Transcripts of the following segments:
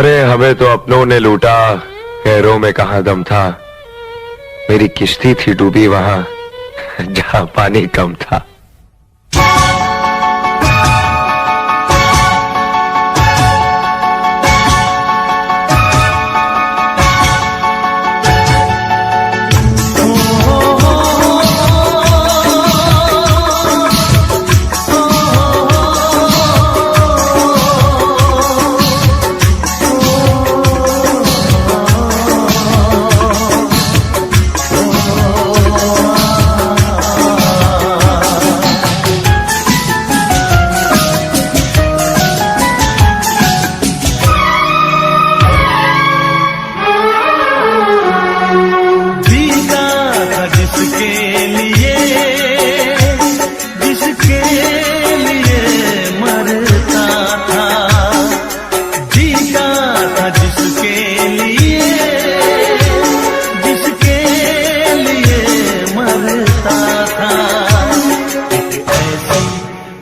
अरे हमें तो अपनों ने लूटा, गैरों में कहां दम था। मेरी किश्ती थी डूबी वहां जहां पानी कम था।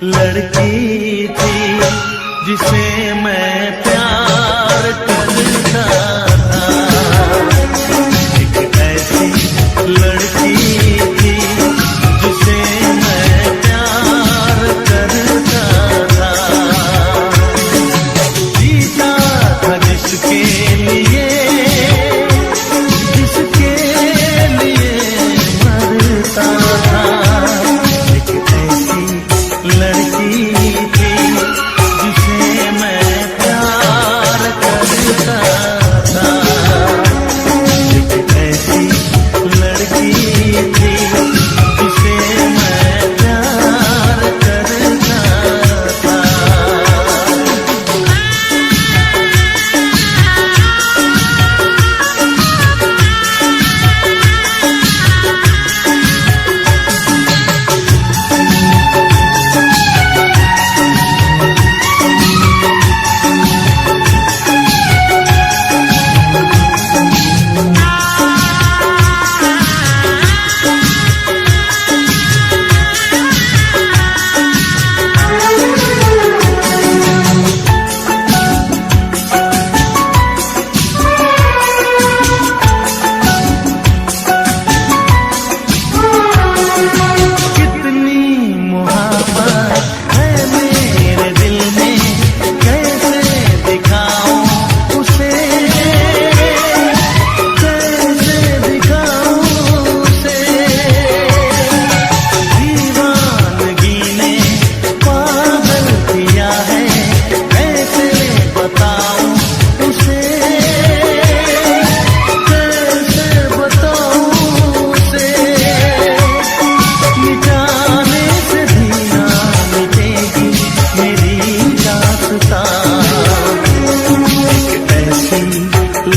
लड़की थी जिसे मैं प्यार करता था, एक ऐसी लड़की थी जिसे मैं प्यार करता था। जीता था जिसके लिए मरता था। एक ऐसी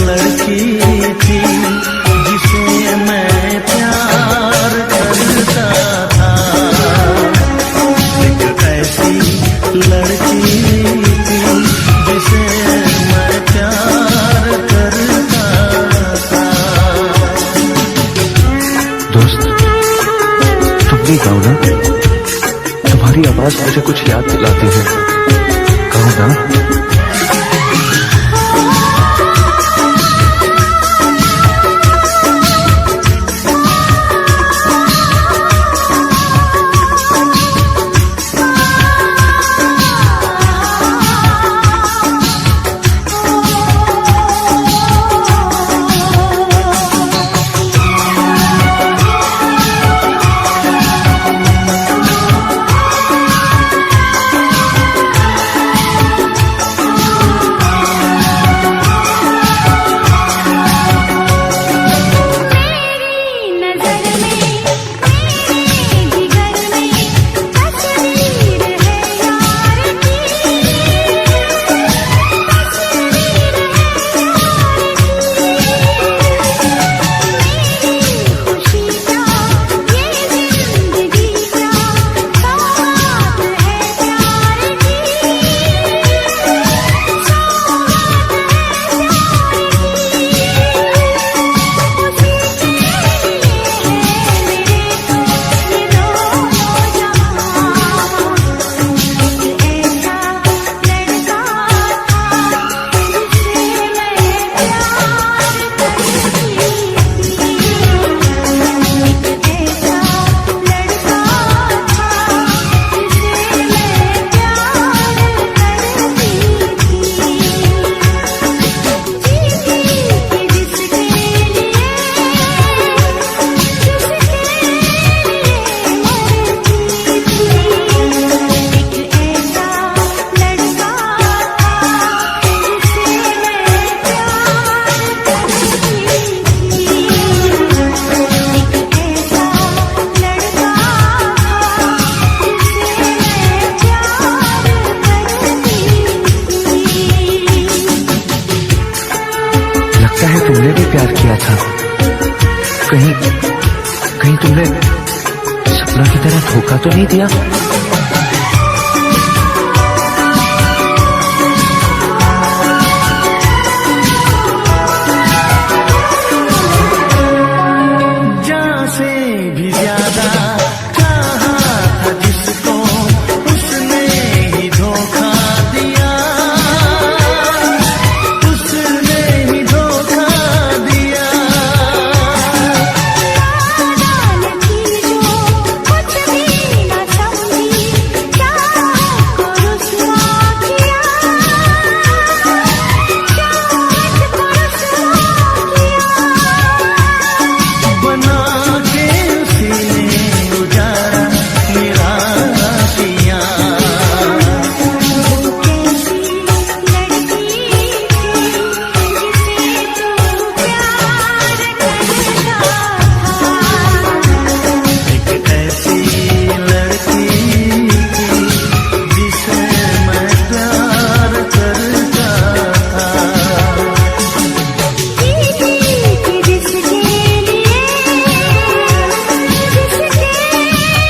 लड़की थी जिसे मैं प्यार करता था। एक ऐसी लड़की थी जिसे मैं प्यार करता था। दोस्त, तुम भी गाओ ना, तुम्हारी आवाज मुझे कुछ याद दिलाती है। गाओ ना। था। कहीं कहीं तुमने सपना की तरह धोखा तो नहीं दिया? जान से भी ज्यादा चाहा था जिसको, उसने ही धोखा दिया, उसने ही धोखा दिया। कुछ भी न समझी, क्या को रुसवा किया, बना के उसी ने उजाड़ा मेरा पिया। वो कैसी लड़की थी जिसे तू प्यार करता था। एक ऐसी लड़की थी जिसे मैं प्यार करता था। जिसके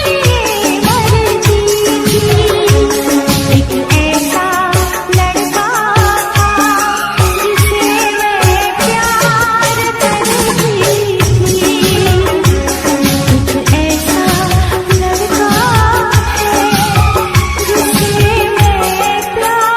लिए मरती थी, एक ऐसा लड़का था जिसे मैं प्यार करती थी। एक ऐसा लड़का है जिसे मैं प्यार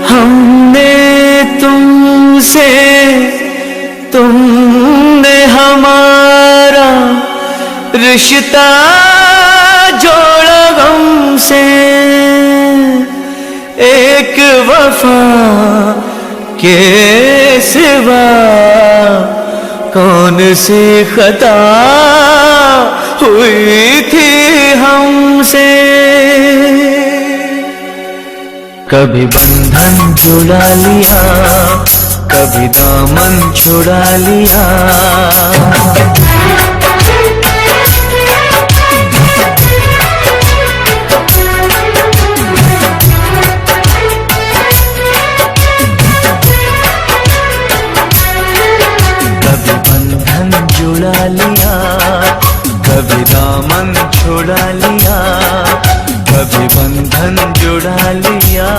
हमने तुमसे, तुमने हमारा रिश्ता जोड़ा हमसे। एक वफा के सिवा कौन सी खता हुई थी हमसे। कभी बंधन जुड़ा लिया, कभी दामन छुड़ा लिया। कभी बंधन जुड़ा लिया, कभी दामन छुड़ा लिया। कभी बंधन जुड़ा लिया,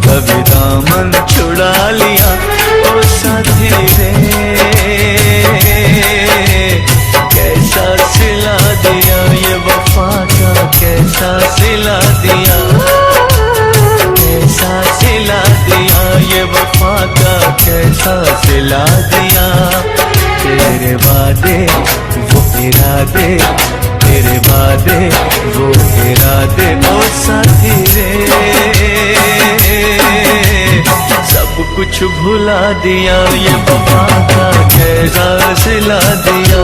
कभी दामन छुड़ा लिया। ओ साथी रे कैसा सिला दिया, ये वफा का कैसा सिला दिया, कैसा सिला दिया, ये वफा का कैसा सिला दिया। तेरे वादे वो इरादे, तेरे वादे वो इरादे। ओ साथी रे सब कुछ भुला दिया, ये वफा का कैसा सिला दिया।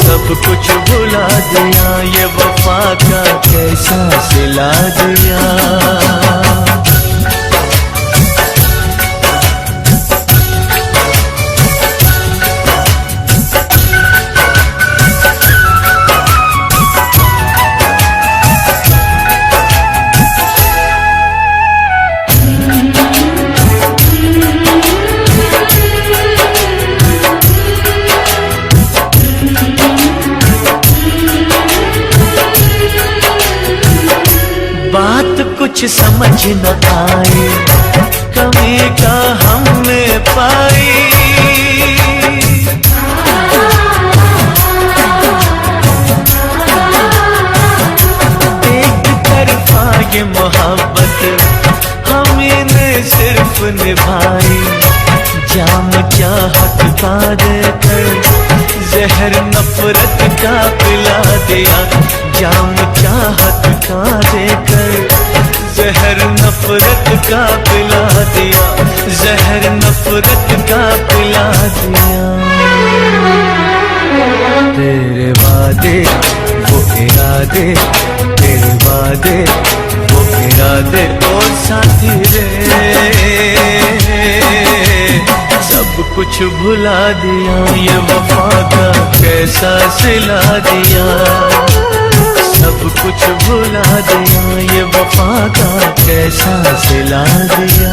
सब कुछ भुला दिया, ये वफा का कैसा सिला दिया। बात कुछ समझ न आई, कमी का हमने पाई। जाम चाहत का देकर जहर नफरत का पिला दिया। जाम चाहत का देकर जहर नफरत का पिला दिया। जहर नफरत का पिला दिया। तेरे वादे वो इरादे, तेरे वादे वो इरादे ओ साथी रे, सब कुछ भुला दिया। ये वफा का कैसा सिला दिया। सब कुछ भुला दिया। ये वफा का कैसा सिला दिया।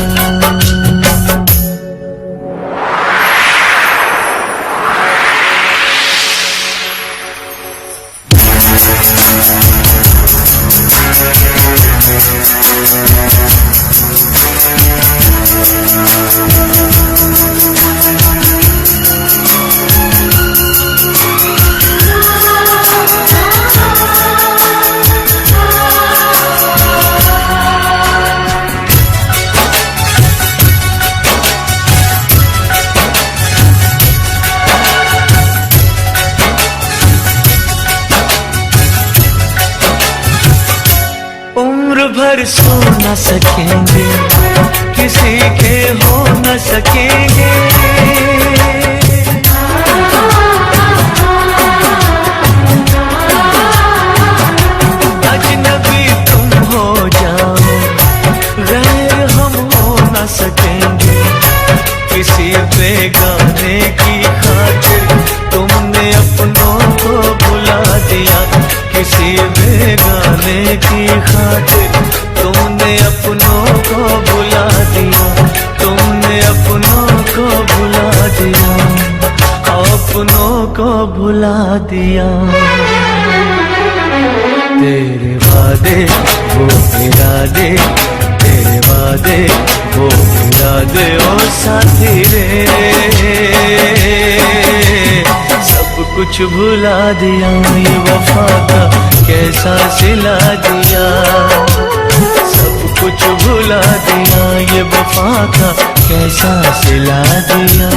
भर सो न सकेंगे, किसी के हो न सकेंगे। अजनबी तुम हो जाओ, गैर हम हो न सकेंगे। किसी बेगाने की खातिर तुमने अपनों को भुला दिया। किसी बेगाने की खातिर तुमने अपनों को भुला दिया। तुमने अपनों को भुला दिया। अपनों को भुला दिया। तेरे वादे वो इरादे, तेरे वादे वो इरादे ओ साथी रे, सब कुछ भुला दिया। ये वफा का कैसा सिला दिया। सब कुछ भुला दिया। ये वफा का कैसा सिला दिया।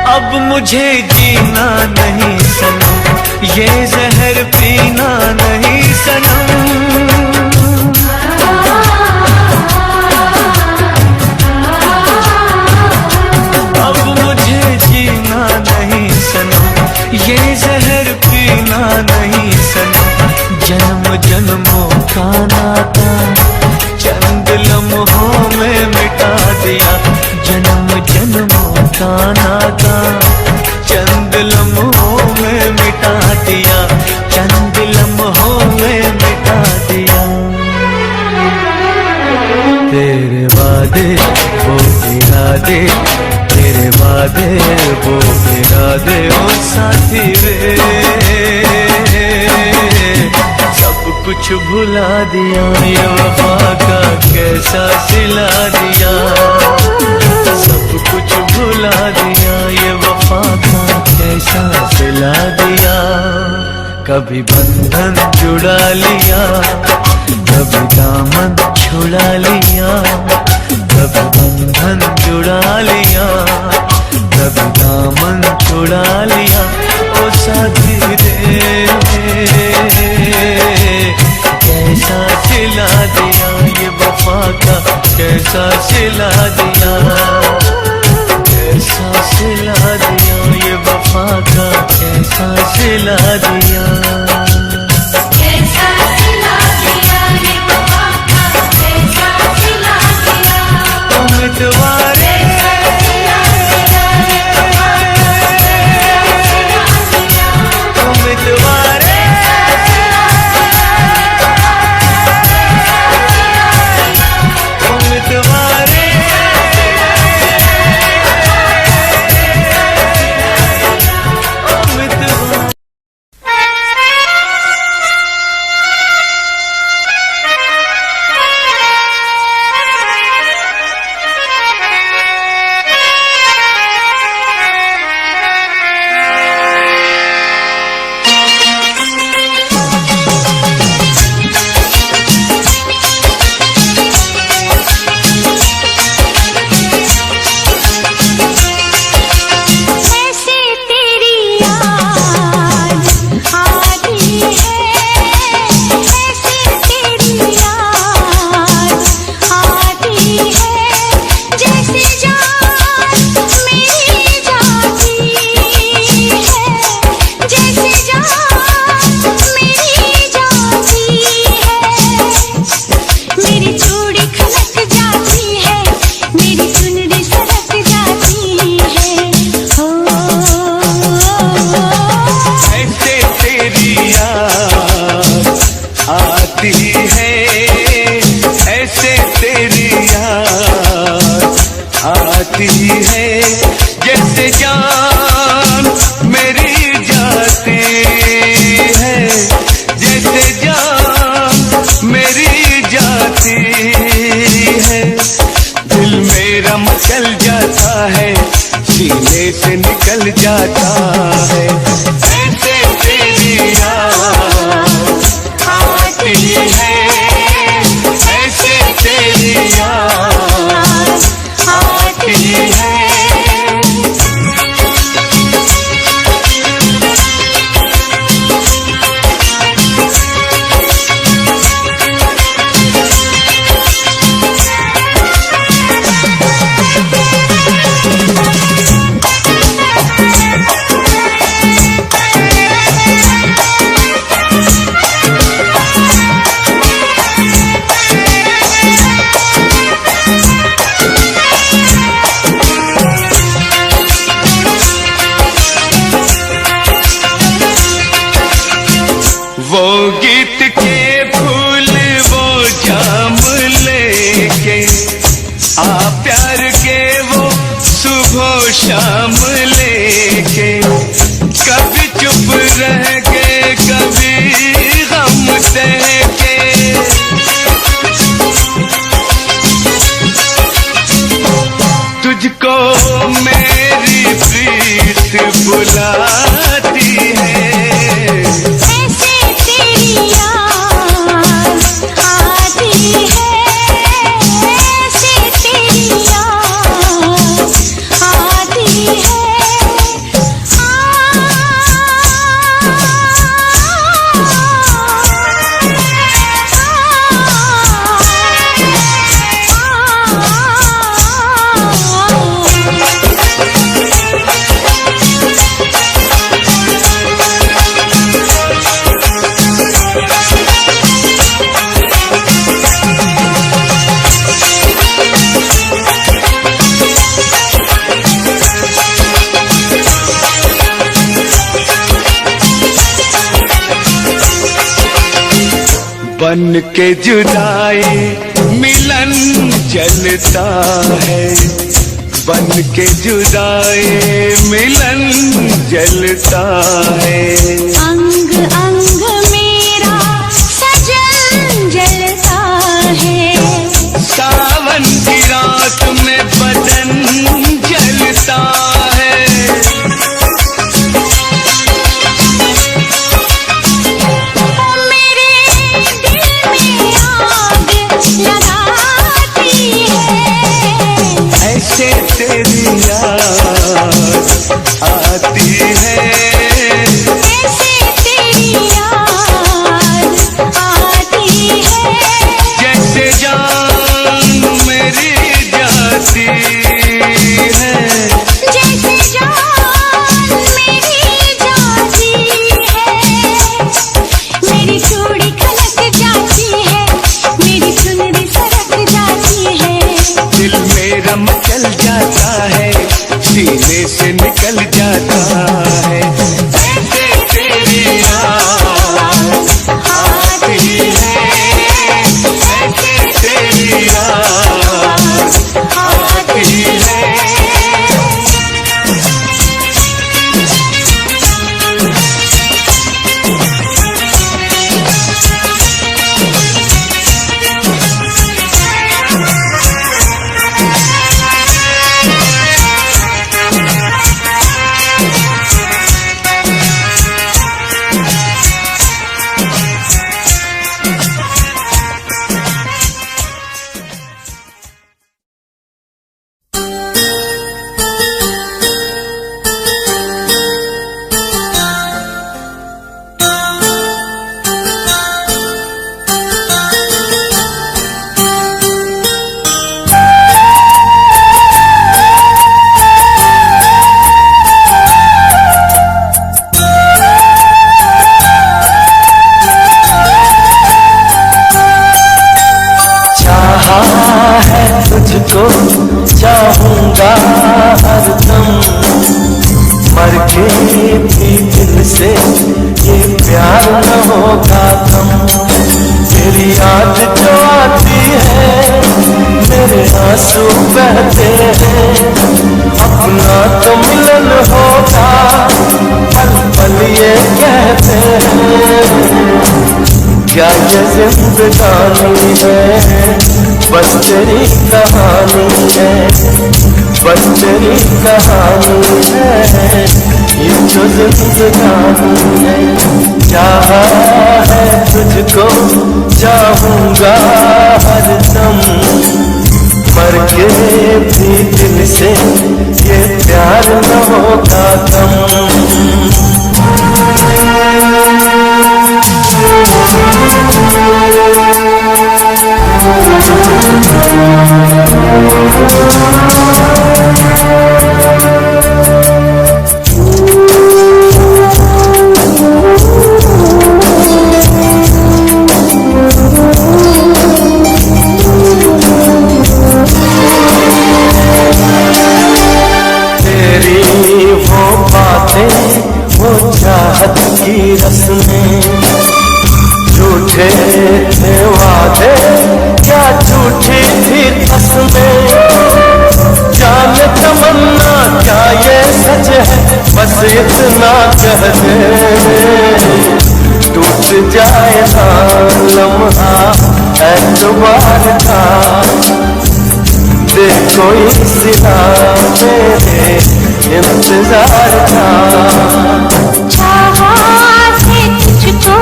अब मुझे जीना नहीं सनम, ये जहर पीना नहीं सनम। अब मुझे जीना नहीं सनम, ये जहर पीना नहीं सनम। जन्म जन्मों का नाता चंद लम्हों में मिटा दिया। जन्म जन्मों का नाता चंद लम्हों में मिटा दिया। चंद लम्हों में मिटा दिया। तेरे वादे वो इरादे, तेरे वादे वो इरादे ओ साथी रे, सब कुछ भुला दिया। ये वफा का कैसा सिला दिया। सब कुछ भुला दिया। ये वफा का कैसा सिला दिया। कभी बंधन जुड़ा लिया, कभी दामन छुड़ा लिया। कभी बंधन जुड़ा लिया, कभी दामन छुड़ा लिया ओ साथी रे, कैसा सिला दिया। ये वफा का कैसा सिला दिया। कैसा सिला दिया। ये वफा का कैसा सिला दिया। कैसा सिला दिया। ये वफा का कैसा सिला दिया। उम्मीदवारे जान मेरी जाती है, मेरी चूड़ी खनक जाती है, मेरी चुनरी सरक जाती है। हो ऐसे तेरी याद आती है, ऐसे तेरी याद आती है, जैसे जान मेरी जाती है, जैसे जान मेरी जाती है। दिल मेरा मचल जाता है, सीने से निकल जाता है। ऐसे तेरी याद आती है, ऐसे तेरी याद आती है। वो गीत के फूल वो जाम लेके आ, प्यार के वो सुबह शाम लेके, कभी चुप रह के कभी गम सह के, तुझको मेरी प्रीत बुलाती है। ऐसे तेरी याद आती है, ऐसे तेरी याद आती है। बन के जुदाई मिलन चलता है, बन के जुदाई मिलन जलता है। अंग अंग मेरा सजन जलता है, सावन की रात में बदन जलता है। मेरे दिल में आग लगाती है। ऐसे तेरी याद आती है, ऐसे होगा गम। तेरी याद जो आती है मेरे आंसू बहते हैं, अपना तो मिलन होगा पल पल ये कहते हैं। क्या ये जिंदगानी है बस तेरी कहानी है, बस तेरी कहानी है ये जो जिंदगानी है। चाहा है तुझको चाहूंगा हरदम, मर के भी दिल से ये प्यार न होगा कम। वो चाहत की रस्में झूठे थे वादे, क्या झूठी थी कसमें। जान तमन्ना क्या ये सच है बस इतना कह दे, टूट जाए ना लम्हा एतबार का, देखो सिला मेरे इंतजार का। चाहा है तुझको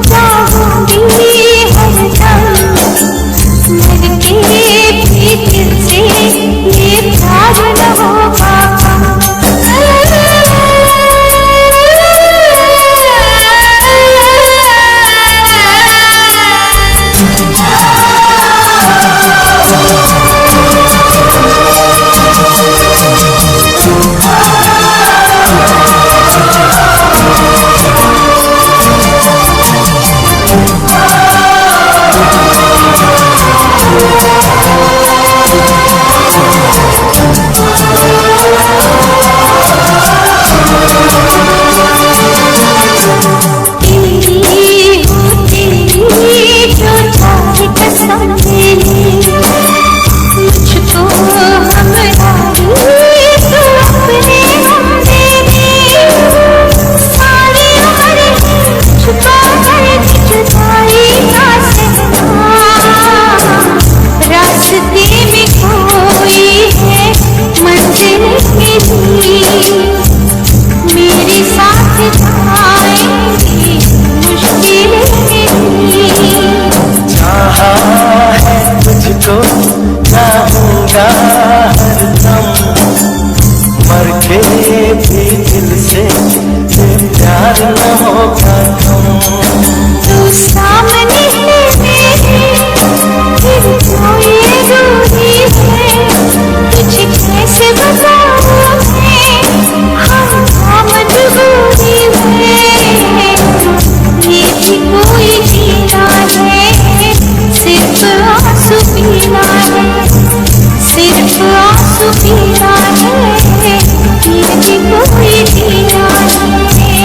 चाहूंगी हरदम, मर के भी दिल से ये प्यार न होगा कम। मेरे साथ जाएंगी मुश्किलें। चाहा है तुझको चाहूंगा हरदम, मर के भी दिल से ये प्यार न होगा कम। तू सामने मेरे फिर कोई दूरी है, तुझे कैसे बताऊं हम मजबूरी में। ये भी कोई जीना है सिर्फ आंसू पीना है, सिर्फ आंसू पीना है, ये भी कोई जीना है।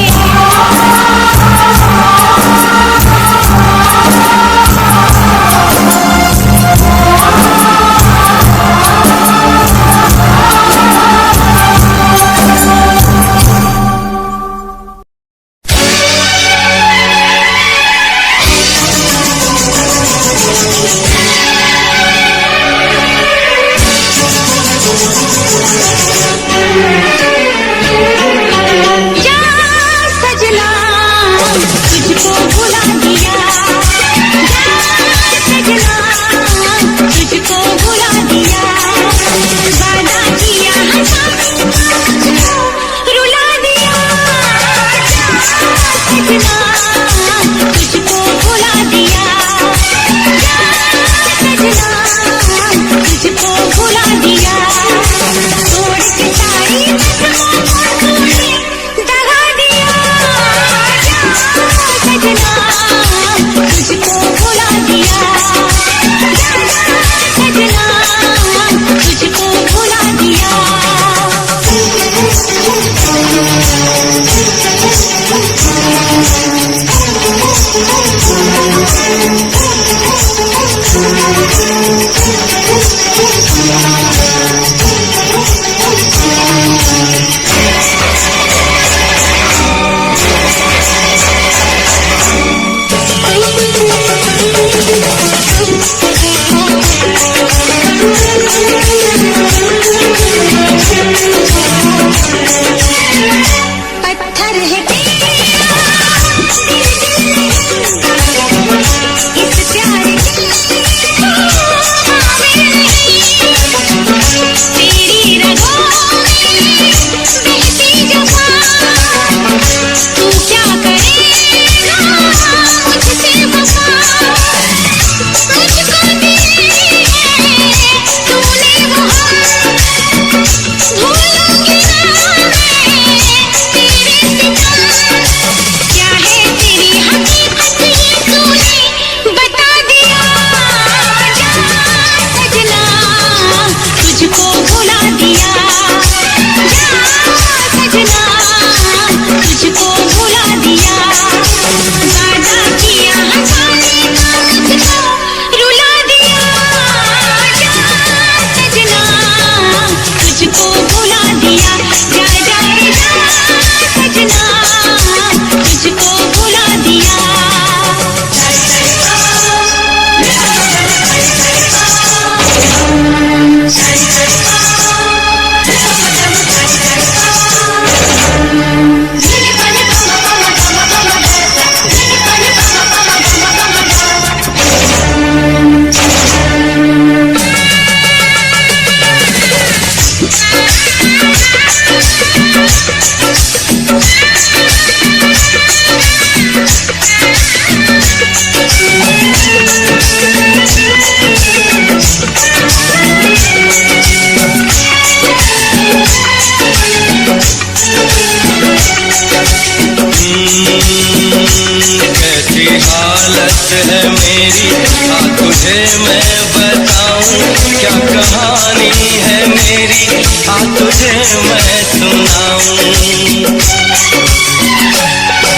तुझे मैं बताऊं क्या कहानी है मेरी, आ तुझे मैं सुनाऊं।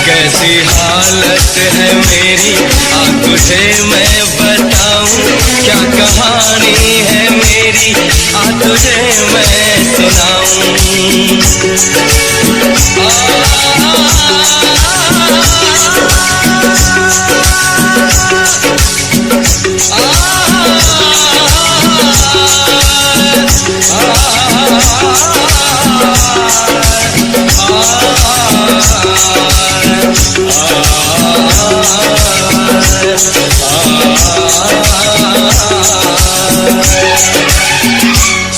कैसी हालत है मेरी, आ तुझे मैं बताऊं क्या कहानी है मेरी, आ तुझे मैं सुनाऊं।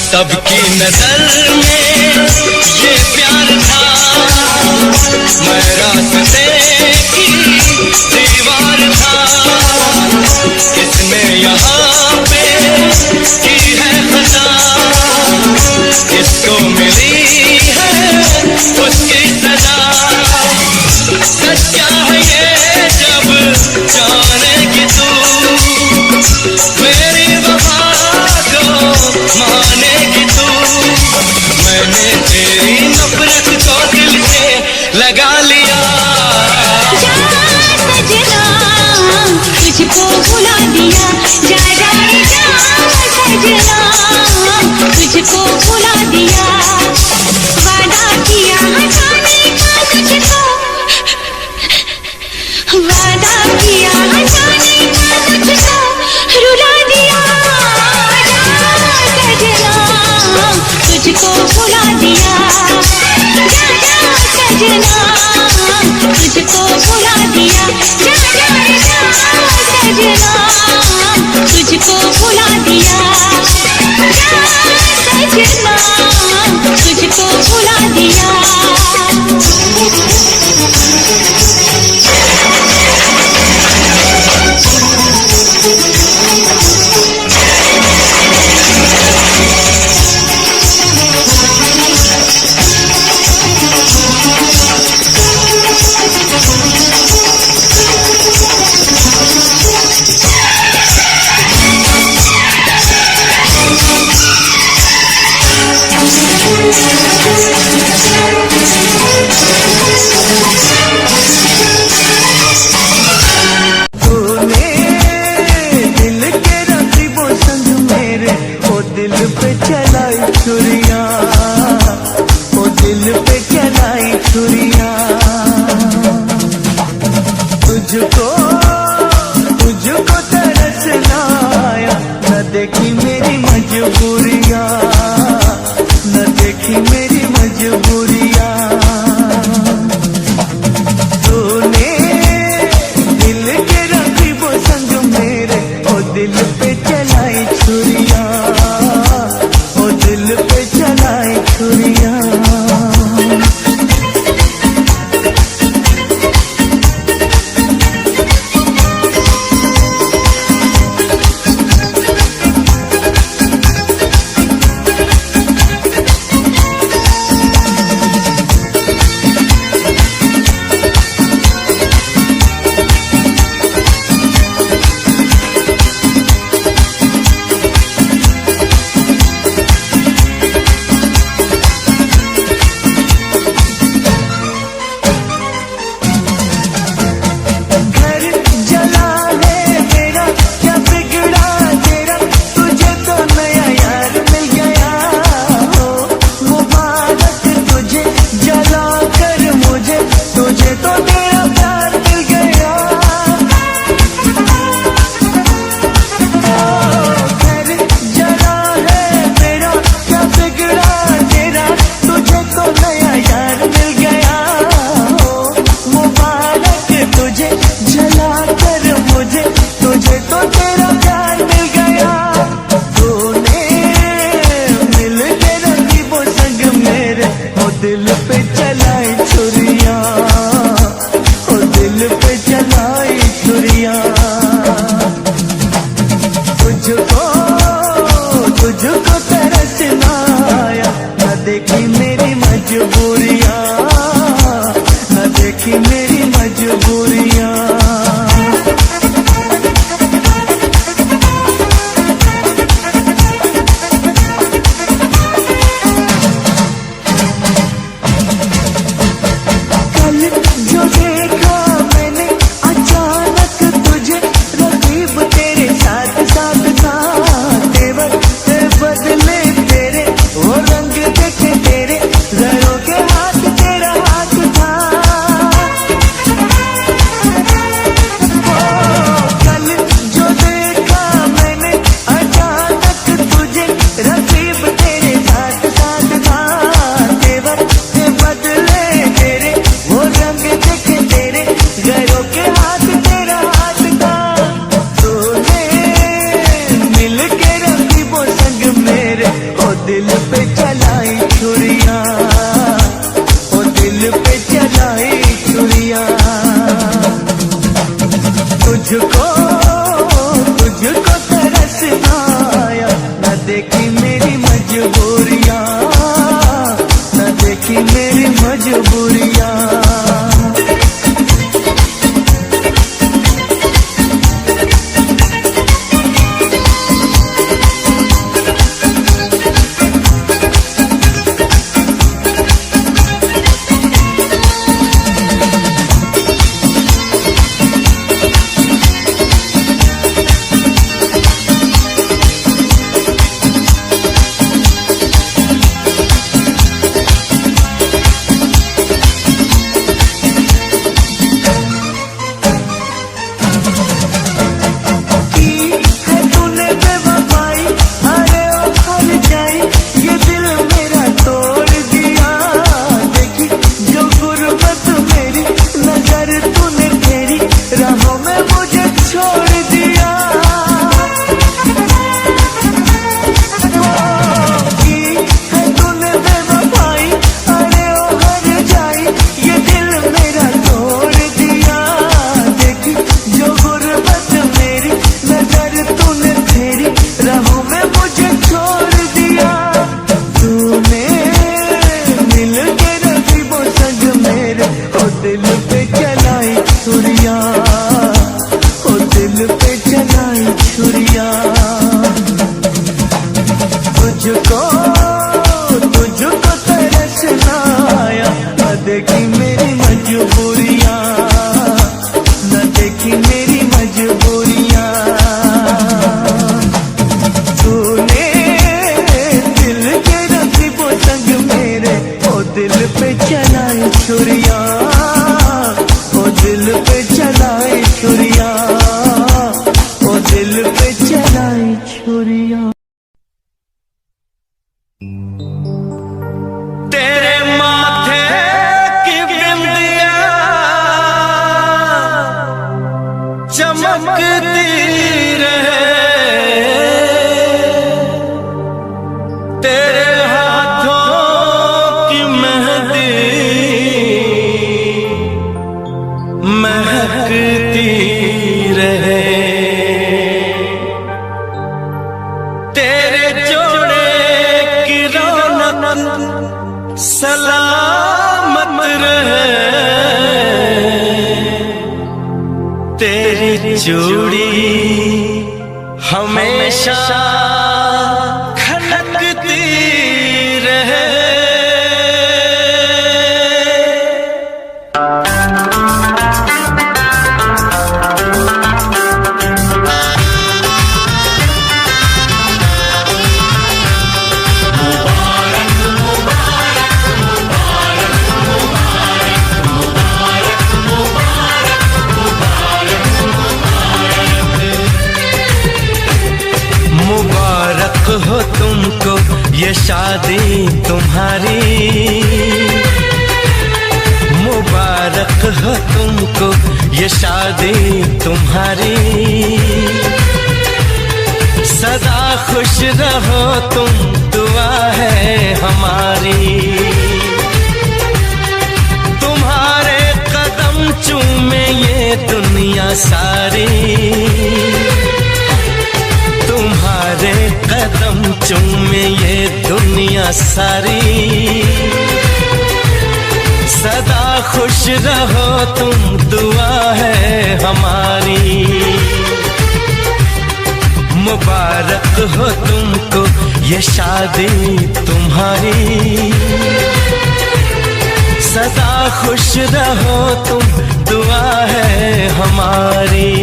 सबकी नजर में ये प्यार था, मैं रास्ते की दीवार था। किसने यहाँ पे की है खता, किसको मिली है उसकी सजा। सच्चा है ये जब जानेगी तू, मेरी वफा को मानेगी तू। मैंने तेरी नफरत को दिल से लगा लिया। तुझको भुला दिया, जा जा सजना, तुझको भुला दिया। वादा किया हटाने का तुझको, वादा किया हटाने का तुझको रुला दिया। सजना तुझको भुला दिया, जा जा सजना तुझको भुला दिया। जा जा सजना तुझको भुला दिया, जा सजना तुझको भुला दिया। तुझको तरसना आया, न देखी मेरी मजबूरियां, न देखी मेरी मजबूरियां। तूने दिल के रखी वो संग मेरे, ओ दिल पे चलाई छुरियां, ओ दिल पे चलाई छुरियां। तुझको तुझको तरसना आया, न देखी मेरी मजबूरियां, न देखी मेरी मजबूरियां। तुझको तुझको तरसना आया, न देखी मेरी मजबूरियां, न देखी मेरी मजबूरियां। तूने दिल के रखी संग मेरे, ओ दिल पे चलाई छुरियां, ओ दिल पे चलाई छुरियां, ओ दिल पे चलाई छुरियां। तेरे माथे की बिंदिया चमकती रहे, तेरे हाथों की मेहंदी महकती रहे, तेरे जोड़े की रौनक सलामत रहे, तेरी चूड़ी हमेशा खनकती रहे। मुबारक हो तुमको ये शादी तुम्हारी, मुबारक हो तुमको ये शादी तुम्हारी, सदा खुश रहो तुम दुआ है हमारी। तुम्हारे कदम चूमे ये दुनिया सारी, तुम्हारे कदम चूमे ये दुनिया सारी, सदा खुश रहो तुम दुआ है हमारी। मुबारक हो तुमको ये शादी तुम्हारी, सदा खुश रहो तुम दुआ है हमारी।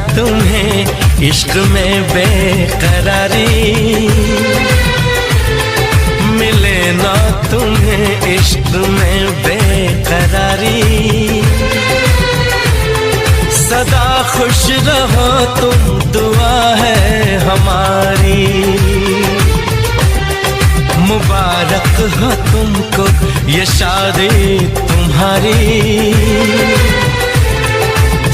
तुम्हें इश्क में बेकरारी, मिले ना तुम्हें इश्क में बेकरारी। सदा खुश रहो तुम, दुआ है हमारी। मुबारक हो तुमको ये शादी तुम्हारी।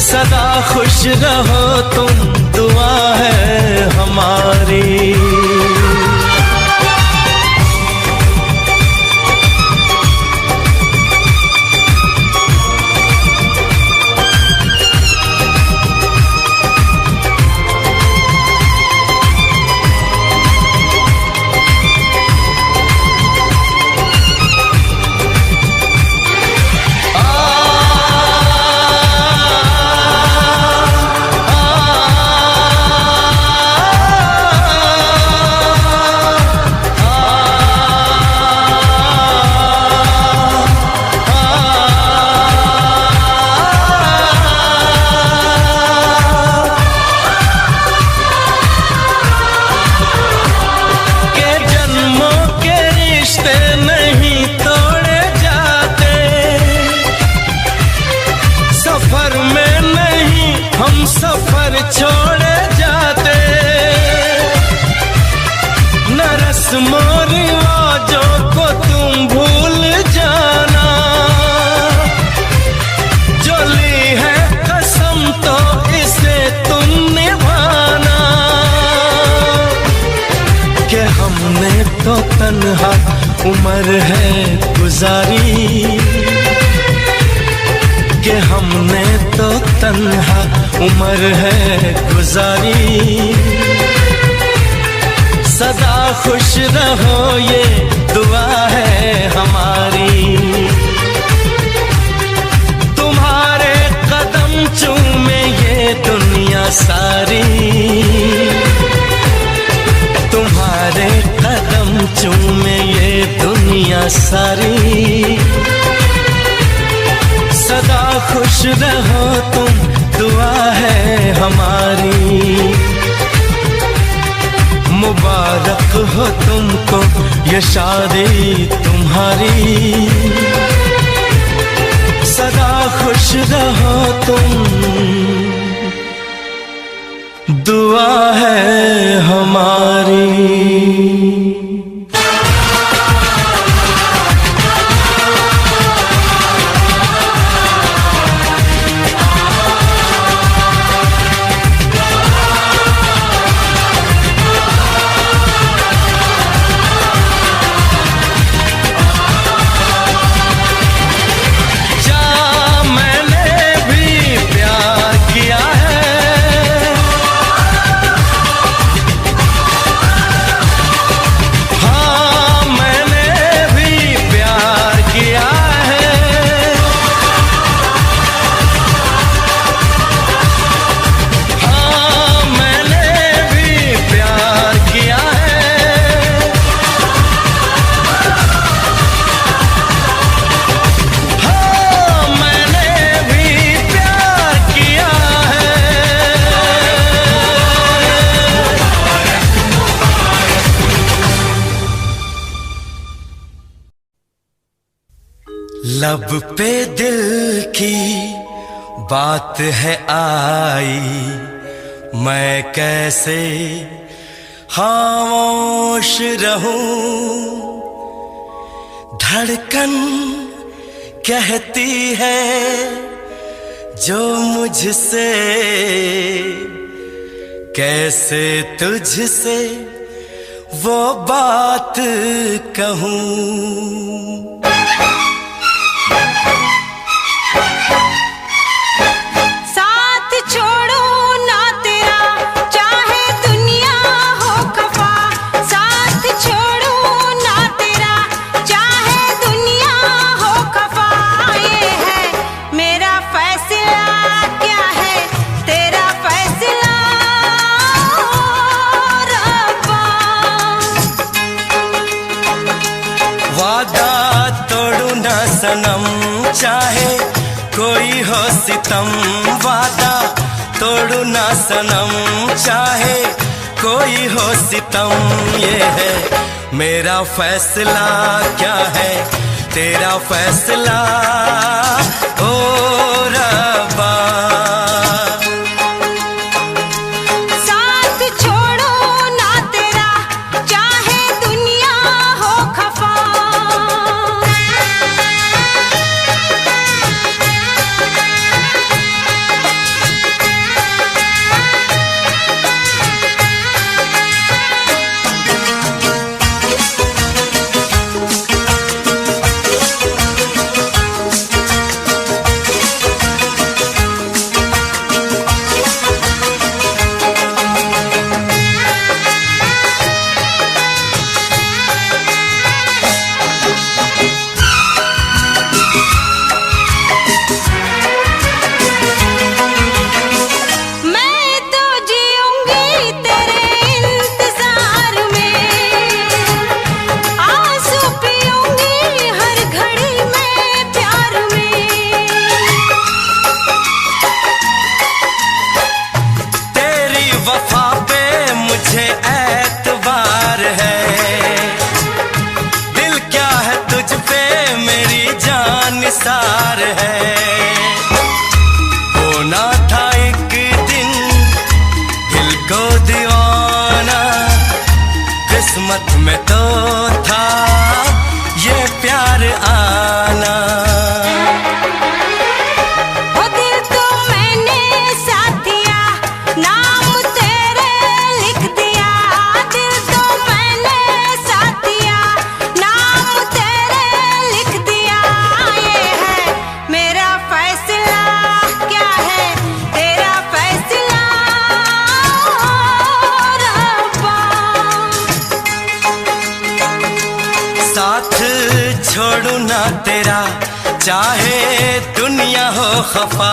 सदा खुश रहो तुम, दुआ है हमारी। सफर छोड़े जाते, न रस्मों रिवाजों को तुम भूल जाना। जो ली है कसम तो इसे तुम निभाना। कि हमने तो तन्हा उम्र है गुजारी, कि हमने तो तन्हा उम्र है गुजारी। सदा खुश रहो ये दुआ है हमारी। तुम्हारे कदम चूमे ये दुनिया सारी। तुम्हारे कदम चूमे ये दुनिया सारी। सदा खुश रहो तुम, दुआ है हमारी। मुबारक हो तुमको ये शादी तुम्हारी। सदा खुश रहो तुम, दुआ है हमारी। लब पे दिल की बात है आई, मैं कैसे खामोश रहूं। धड़कन कहती है जो मुझसे, कैसे तुझसे वो बात कहूं। वादा तोड़ू ना सनम, तोड़ू ना सनम, चाहे कोई हो सितम। ये है मेरा फैसला, क्या है तेरा फैसला ओ रब्बा। साथ छोड़ो ना तेरा, चाहे दुनिया हो खफा। मैं तो जीऊंगी तेरे इंतजार में, आंसू पीऊंगी हर घड़ी में प्यार में। तेरी वफा पे मुझे एतबार है, दिल क्या है तुझ पे मेरी जान निसार है। होना था एक दिन दिल को दीवाना, किस्मत में तो था ये प्यार आना। वो दिल तो मैंने साथ दिया, नाम तेरे लिख दिया। दिल तो मैंने साथ दिया, नाम तेरे लिख दिया। ये है मेरा फैसला, क्या है तेरा फैसला रब्बा। साथ छोड़ू ना तेरा, चाहे दुनिया हो खफा।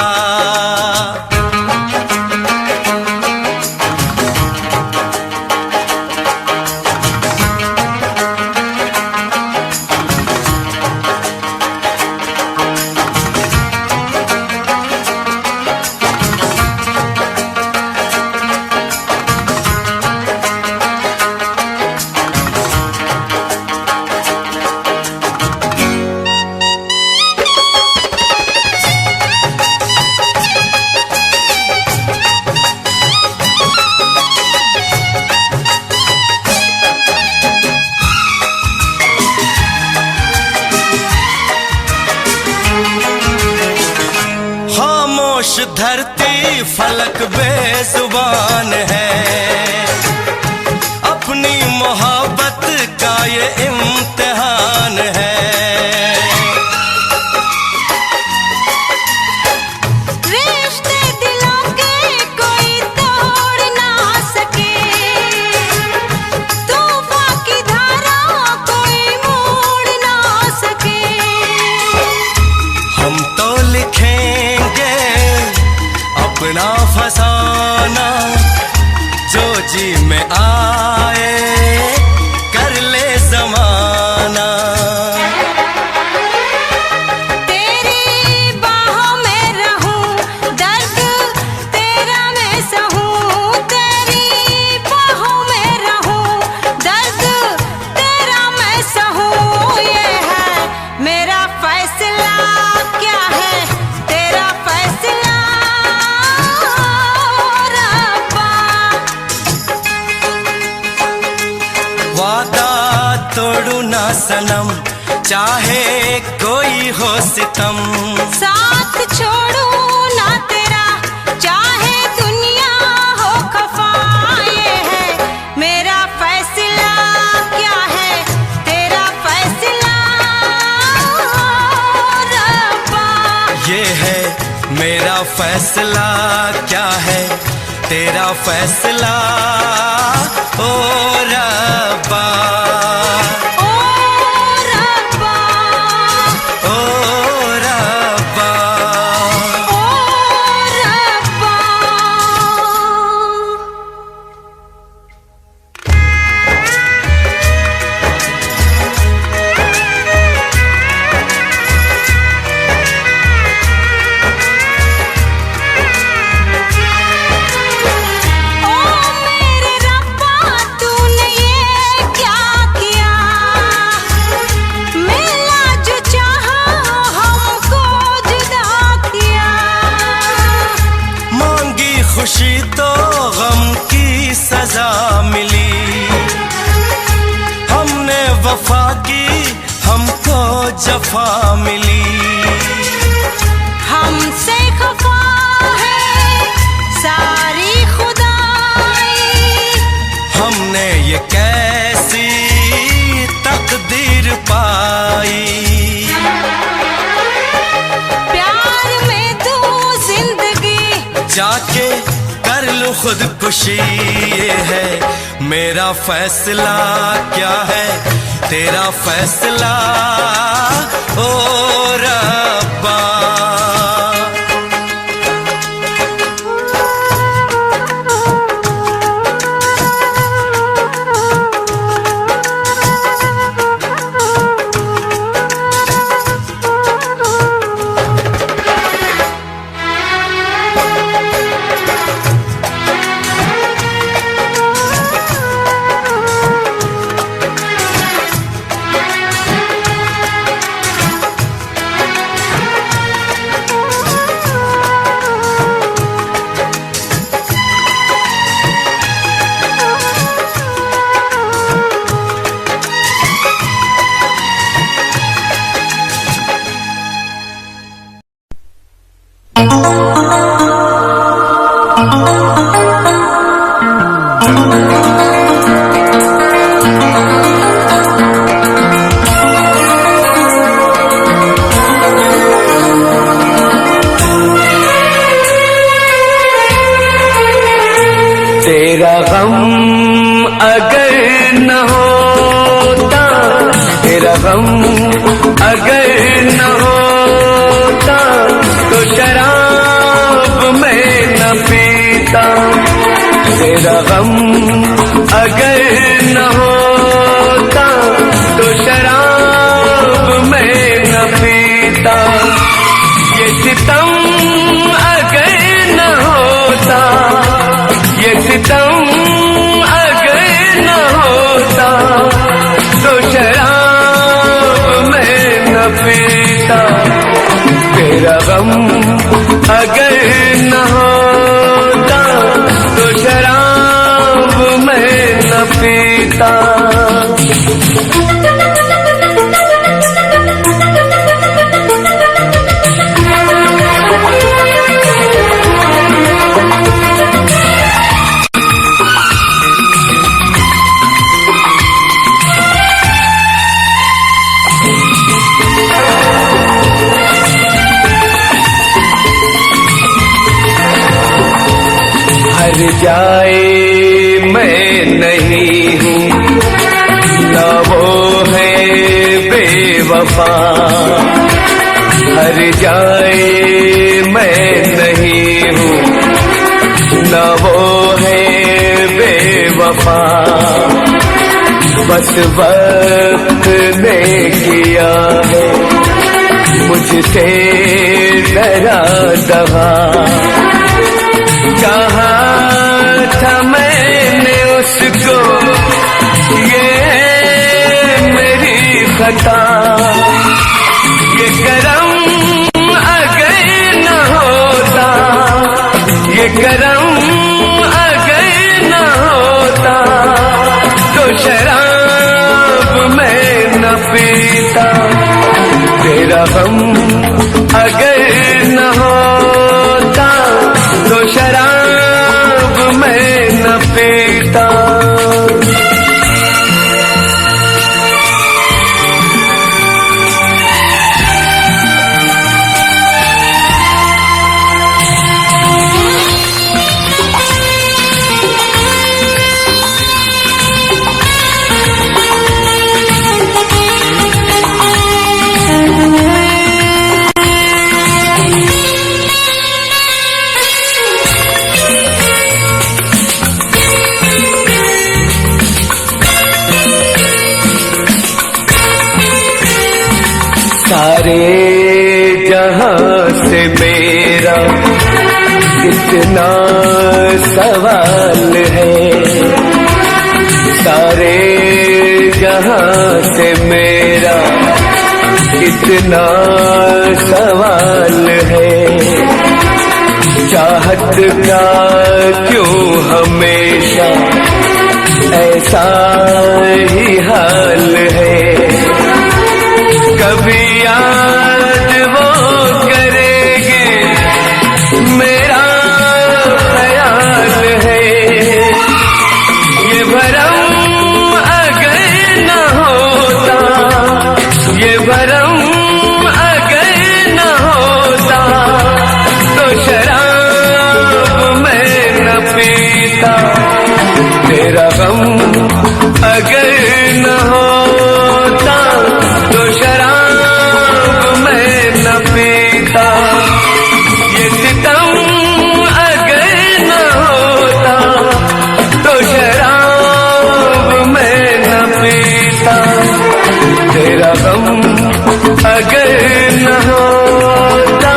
खामोश धरती फलक बेजुबान है, अपनी मोहब्बत का ये इम्तिहान है। रिश्ते दिलों के कोई तोड़ ना सके, तूफान की धारा कोई मोड़ ना सके। हम तो लिखेंगे अपना फसाना, जो जी में आए कर ले जमाना। तेरी बाहों में रहूं, दर्द तेरा मैं सहूं। तेरी बाहों में रहूं, दर्द तेरा मैं सहूं। ये है मेरा फैसला, क्या है तेरा फैसला रब्बा। वादा तोड़ू ना सनम, चाहे कोई हो सितम। साथ छोड़ू ना तेरा, चाहे दुनिया हो खफा। ये है मेरा फैसला, क्या है तेरा फैसला रब्बा। ये है मेरा फैसला, क्या है तेरा फैसला ओ रब्बा। ओ रब्बा, ओ रब्बा, ओ रब्बा। खुशी तो गम की सजा मिली। हमने वफा की हमको जफा मिली। हमसे खफा है सारी खुदाई, हमने ये कैसी तकदीर पाई। प्यार में तू जिंदगी जाके कर लूं खुदकुशी, ये है मेरा फैसला। क्या है तेरा फैसला ओ रब्बा। तेरा गम अगर न होता, तेरा गम अगर न होता, तो शराब मैं न पीता। तेरा गम अगर न होता, तो शराब मैं न पीता। ये सितम अगर न होता, ये सितम अगर न होता, तो शराब मैं न पीता। तेरा गम अगर न होता, तो शराब मैं न पीता। हर जाए मैं नहीं हूँ, न वो है बेवफा। हर जाए मैं नहीं हूँ, न वो है बेवफा। बस वक्त ने किया है मुझसे डरा दगा। कहा था मैंने उसको ये मेरी खता। ये करम अगर न होता, ये करम अगर न होता, तो शराब मैं न पीता। तेरा गम अगर न होता, तो शराब मैं न पीता। सारे जहां से मेरा इतना सवाल है। सारे जहां से मेरा इतना सवाल है। चाहत का क्यों हमेशा ऐसा ही हाल है। कभी याद वो करेंगे मेरा ख्याल है। ये भरम अगर न होता, ये भरम अगर न होता तो शराब मैं न पीता। तेरा गम अगर न होता तो शराब मैं न पीता। ये सितम अगर न होता तो शराब मैं न पीता। तेरा गम अगर न होता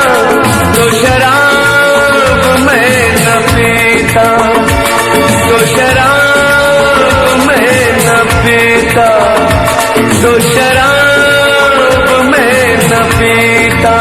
तो शराब मैं न पीता। तो शराब मैं न पीता। तो शराब मैं न पीता।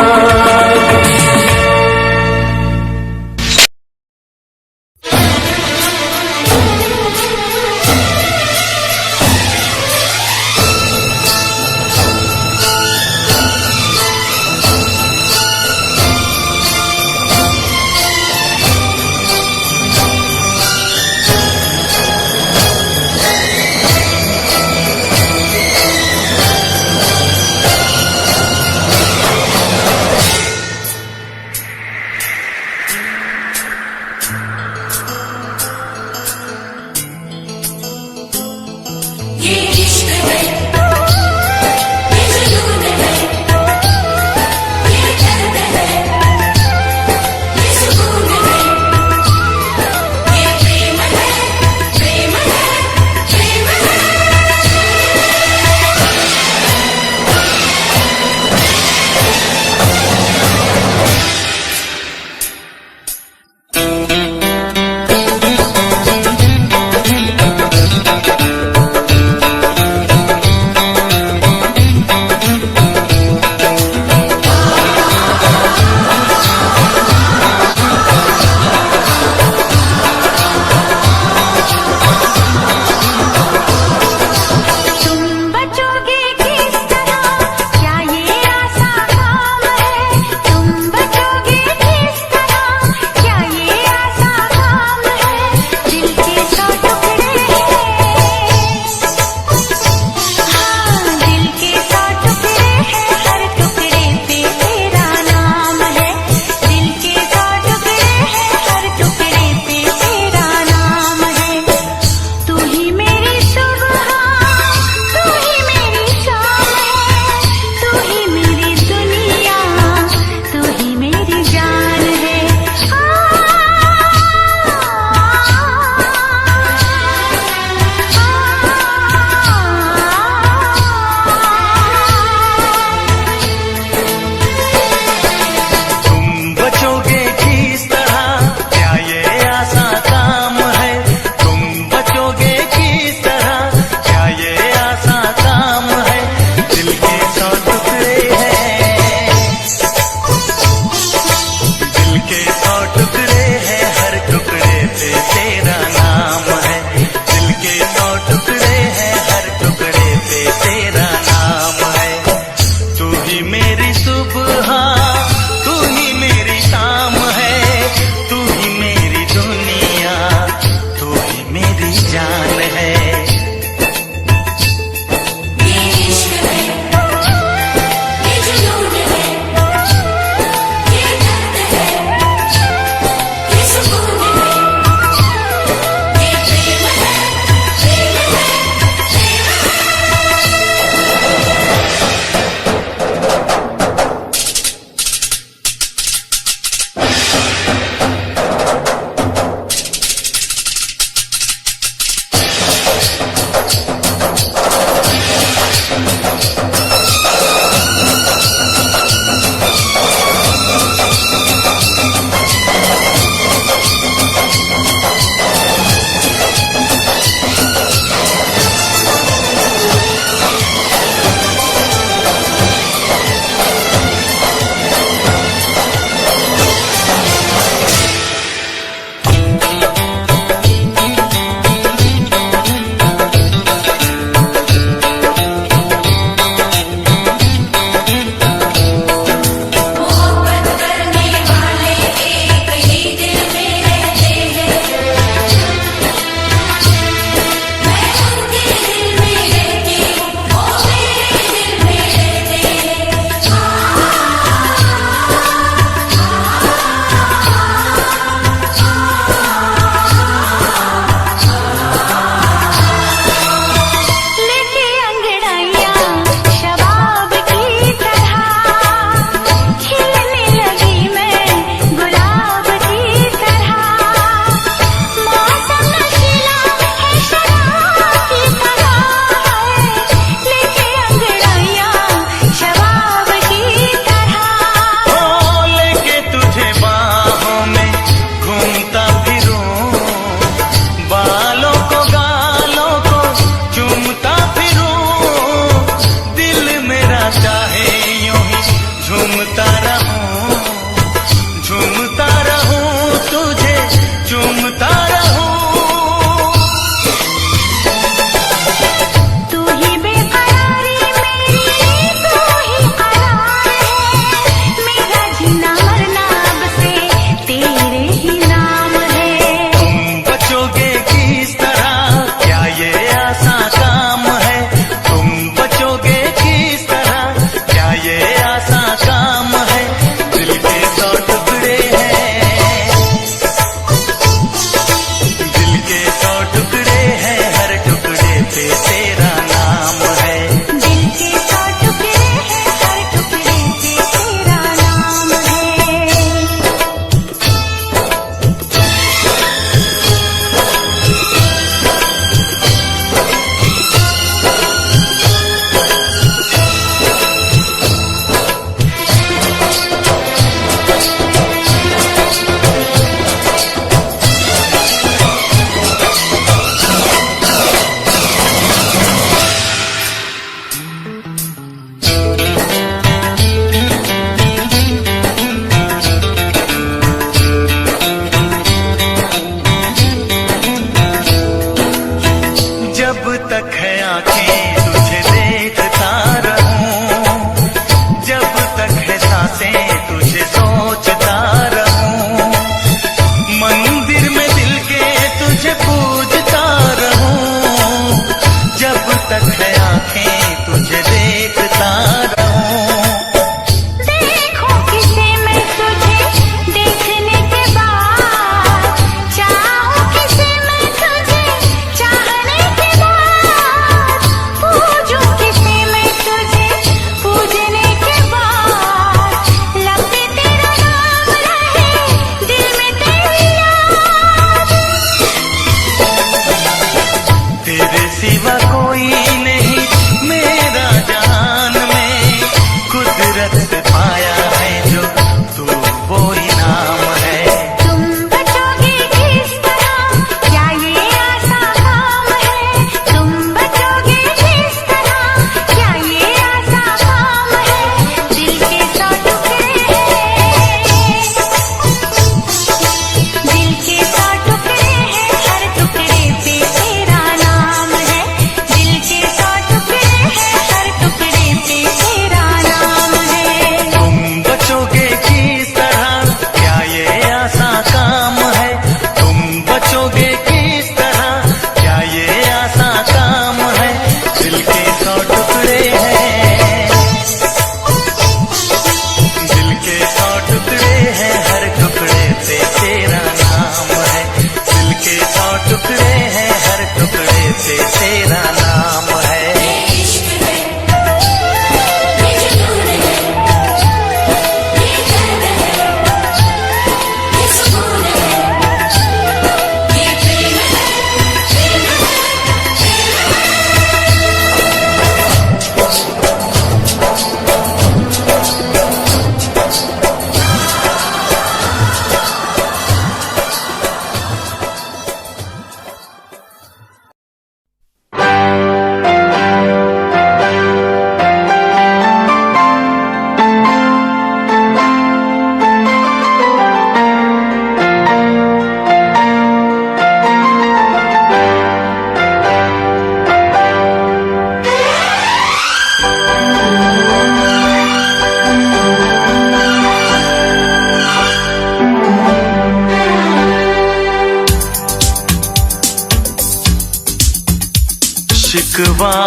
शिकवा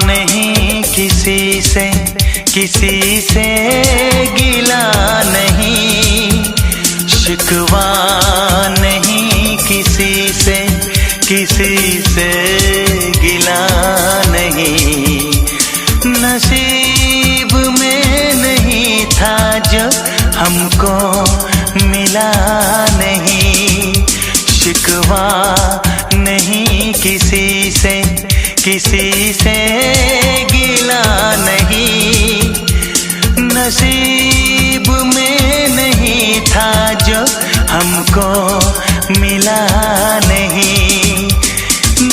नहीं किसी से गिला नहीं, शिकवा नहीं किसी से गिला नहीं। नसीब में नहीं था जो हमको मिला नहीं, शिकवा नहीं किसी से गिला नहीं। नसीब में नहीं था जो हमको मिला नहीं,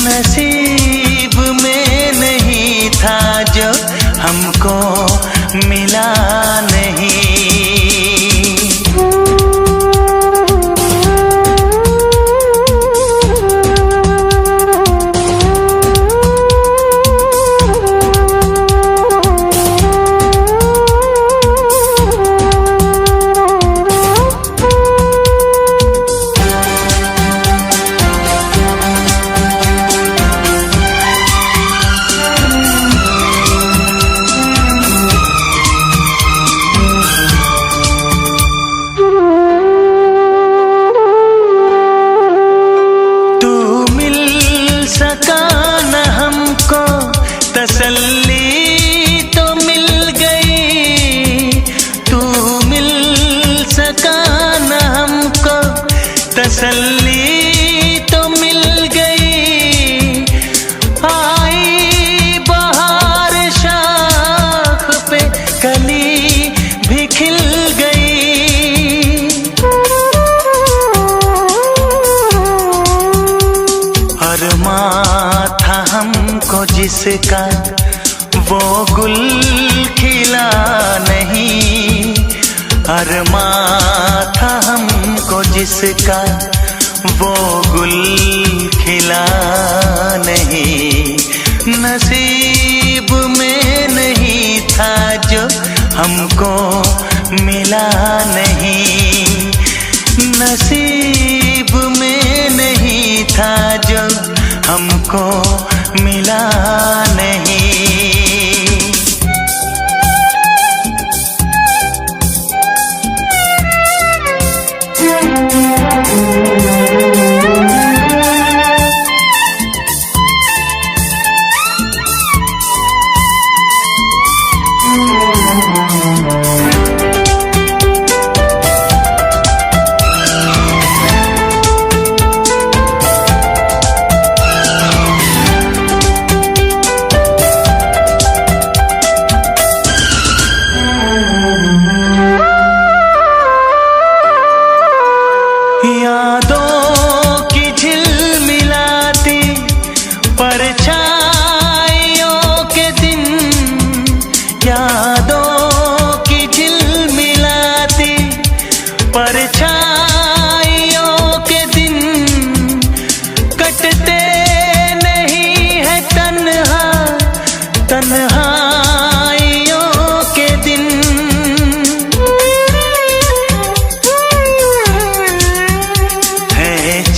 नसीब में नहीं था जो हमको मिला नहीं। तसल्ली तो मिल गई, तू मिल सका न हमको, तसल्ली तो मिल गई। आई बहार शाख पे कली भी खिल गई। अरमां था हमको जिसका वो गुल खिला नहीं, अरमां था हमको जिसका वो गुल खिला नहीं। नसीब में नहीं था जो हमको मिला नहीं, नसीब में नहीं था जो हमको मिला नहीं। यादों की झिलमिलाती परछाइयों के दिन, यादों की झिलमिलाती परछाइयों के दिन, कटते नहीं है तन्हा तन्हाइयों के दिन।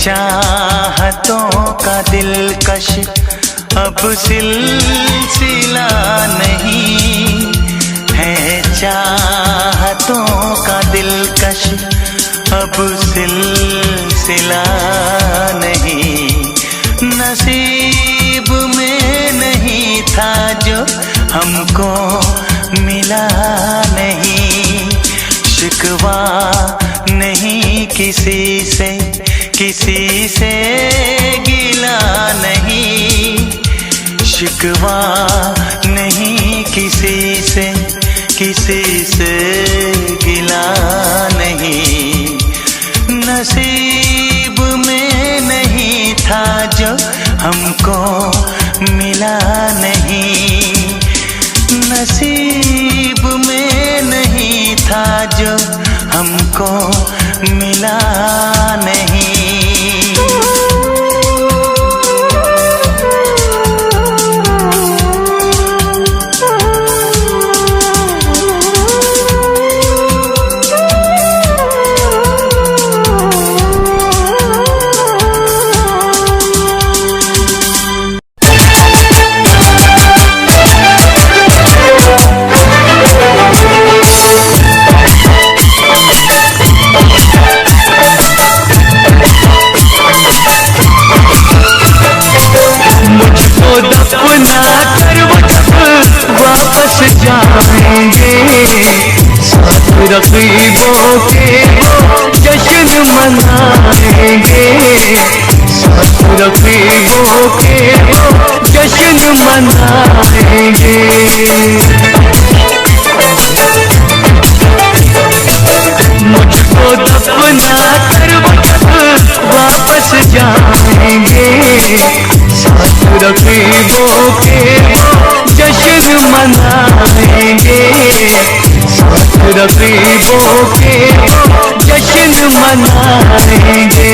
चाहतों का दिलकश अब सिलसिला नहीं है, चाहतों का दिलकश अब सिलसिला नहीं। नसीब में नहीं था जो हमको मिला नहीं, शिकवा नहीं किसी से गिला नहीं, शिकवा नहीं किसी से गिला नहीं। नसीब में नहीं था जो हमको मिला नहीं, नसीब में नहीं था जो हमको मिला नहीं। मनाएंगे, साथ रकीबों के जश्न मनाएंगे, साथ रकीबों के जश्न मनाएंगे।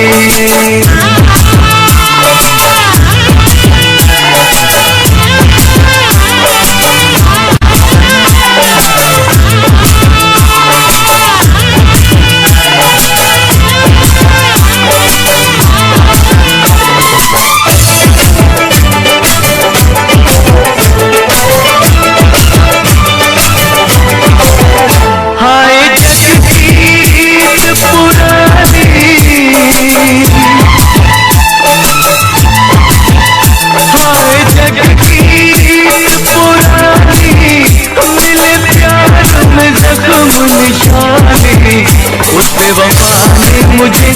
उसने वफा ने मुझे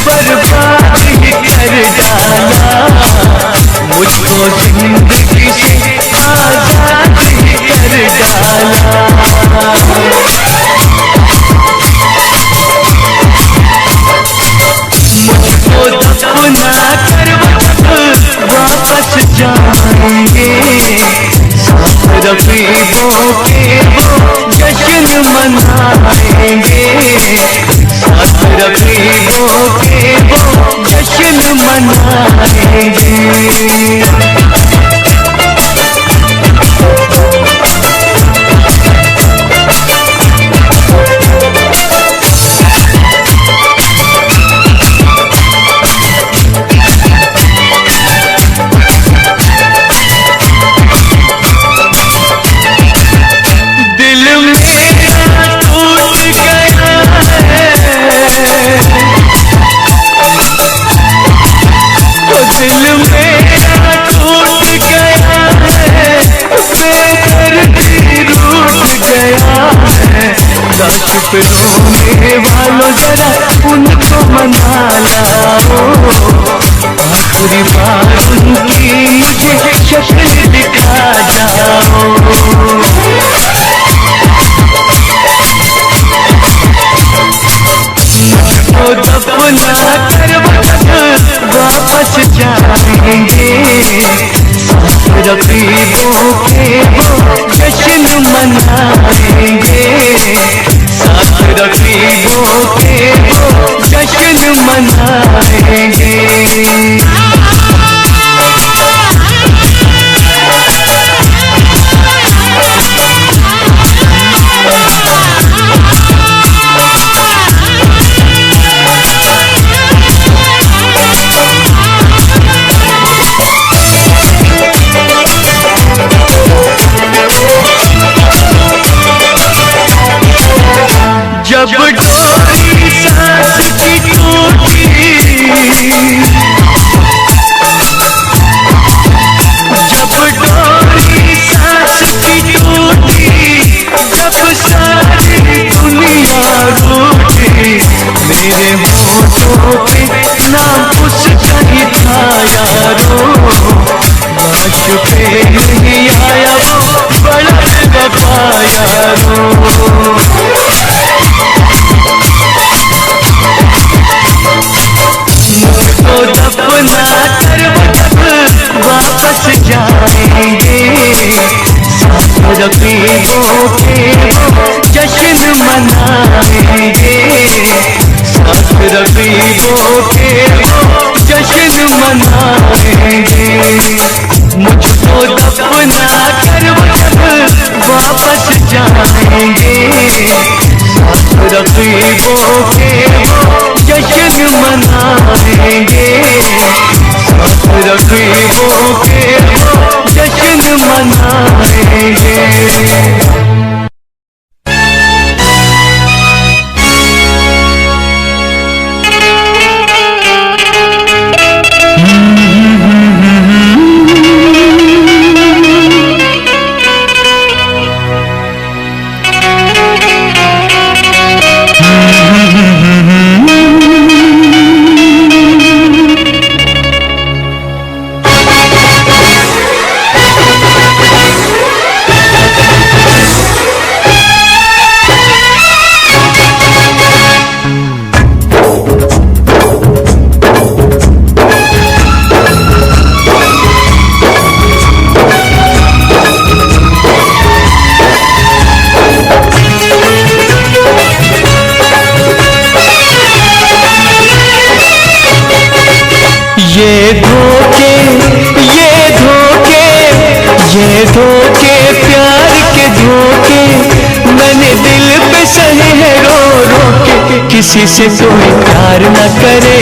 बर्बाद ही कर डाला, मुझको जिंदगी से आजाद ही कर डाला। मुझको दफना कर वापस जाएंगे, साथ रकीबों के जश्न मनाएंगे, साथ रकीबों के जश्न मनाएंगे। पे रोने वालों जरा उनको मना लाओ, आखिरी बार उनकी मुझे शक्ल दिखा जाओ। मुझको दफना कर वापस जाएंगे, साथ रकीबों के जश्न मनाएंगे, साथ रकीबों के जश्न मनाएंगे। जब डोरी सांस की टूटी, जब डोरी सांस की टूटी, जब सारी दुनिया रूठी, मेरे होठों पे नाम उसका ही था यारो, लाश पे नहीं आया वो बड़ा वफा यारो। मुझको दफना कर वापस जाएंगे, साथ रकीबों के जश्न मनाएंगे, साथ रकीबों के जश्न मनाएंगे। मुझको दफना कर वापस जाएंगे, साथ रकीबों के जश्न मनाएंगे, साथ रकीबों के जश्न मनाएंगे। ये धोखे, ये धोखे, ये धोखे, प्यार के धोखे मैंने दिल पे सहे है रो रो के। किसी से कोई प्यार न करे,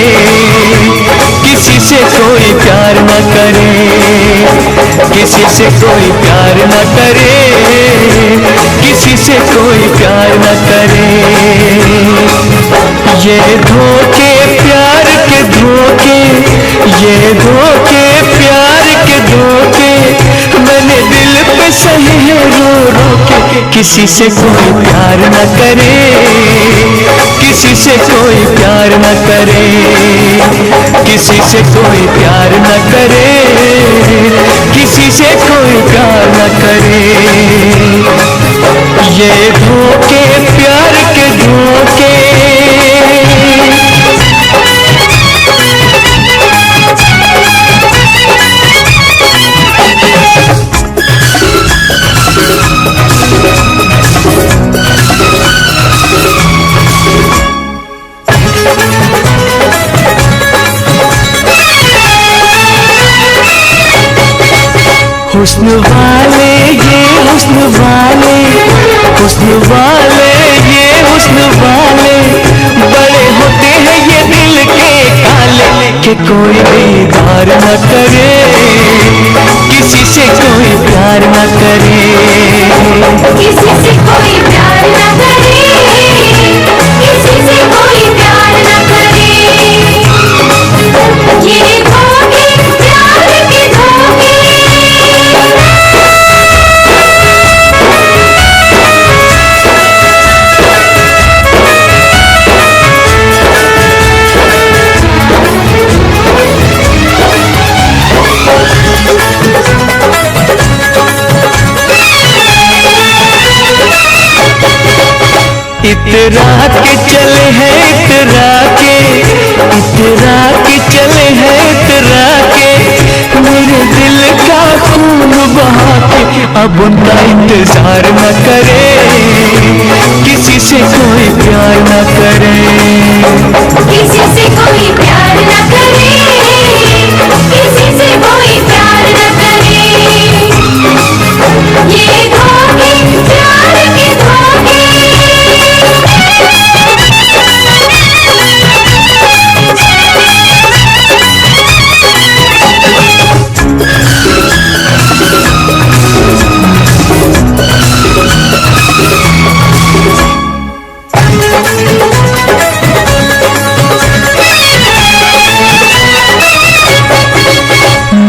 किसी से कोई प्यार न करे, किसी से कोई प्यार न करे, किसी से कोई प्यार न करे। ये धोखे, प्यार के धोखे, ये धोखे, प्यार के धोखे मैंने दिल पे सहे है रो रो के। किसी से कोई प्यार न करे, किसी से कोई प्यार न करे, किसी से कोई प्यार न करे, किसी से कोई प्यार न करे। ये धोखे, प्यार के धोखे। हुस्न वाले ये हुस्न वाले, हुस्न वाले ये हुस्न वाले बड़े होते हैं ये दिल के काले कि कोई दीदार न करे, किसी से कोई प्यार न करे, किसी से कोई प्यार न करे, किसी से कोई प्यार न करे। ये धोखे, प्यार के धोखे। इतरा के चले हैं इतरा के, इतरा के चले हैं इतरा के मेरे दिल का खून बहा के। अब उनका इंतजार न करे, किसी से कोई प्यार न करे, किसी से कोई प्यार न करे, किसी से कोई प्यार न करे। ये धोखे, प्यार के धोखे।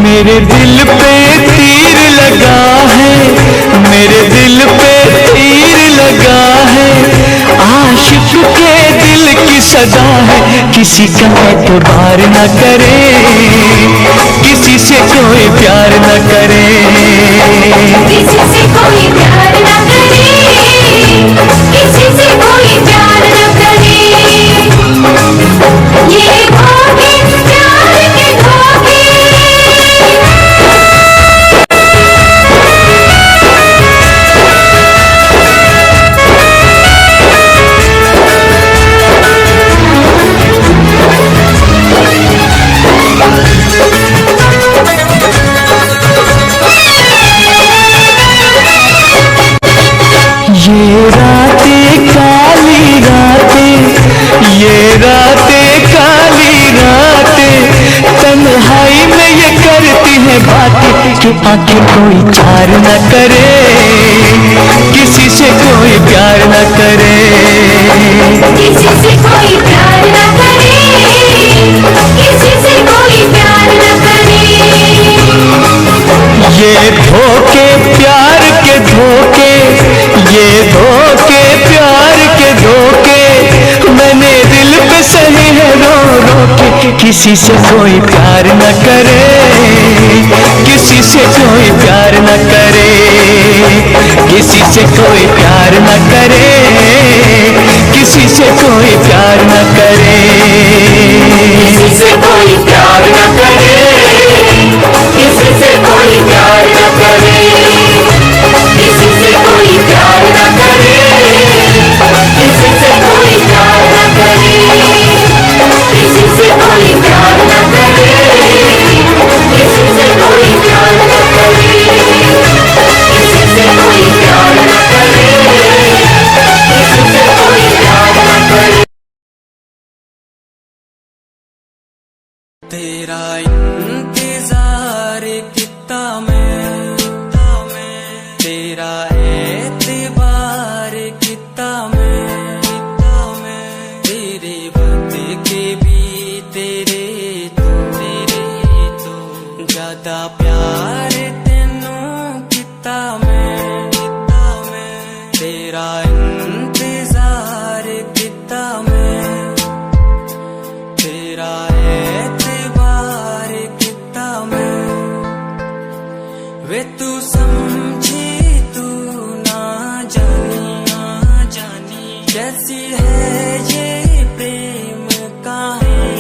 मेरे दिल पे तीर लगा है, मेरे दिल पे तीर लगा है, आशिक के दिल की सजा है। किसी का एतबार न करे, किसी से कोई प्यार न करे, किसी से कोई प्यार न करे, किसी से कोई प्यार न करे। ये धोखे, प्यार के धोखे। ये रातें काली रातें, ये रातें काली रातें तन्हाई में ये करती है बातें कि आंखें कोई चार न करे, किसी से कोई प्यार न करे, किसी से कोई प्यार न करे, किसी से कोई प्यार न करे। ये धोखे, प्यार के धोखे, ये धोखे, प्यार के धोखे मैंने दिल पे सहे है रो रो के। किसी से कोई प्यार न करे, किसी से कोई प्यार न करे, किसी से कोई प्यार न करे, किसी से कोई प्यार न करे, किसी से कोई प्यार न करे, किसी से कोई प्यार न करे, किसी से कोई प्यार न करे, किसी से कोई प्यार न करे, किसी से कोई प्यार न करे। इंतजार कितना मैं, तेरा एतबार कितना मैं, तेरे वक्त के भी तेरे तो ज्यादा प्यार तेनों कितना मैं, तेरा इंतजार कितना मैं, तेरा एतबार कितना मैं। वे तू समझी तू ना जानी कैसी है ये प्रेम कहानी,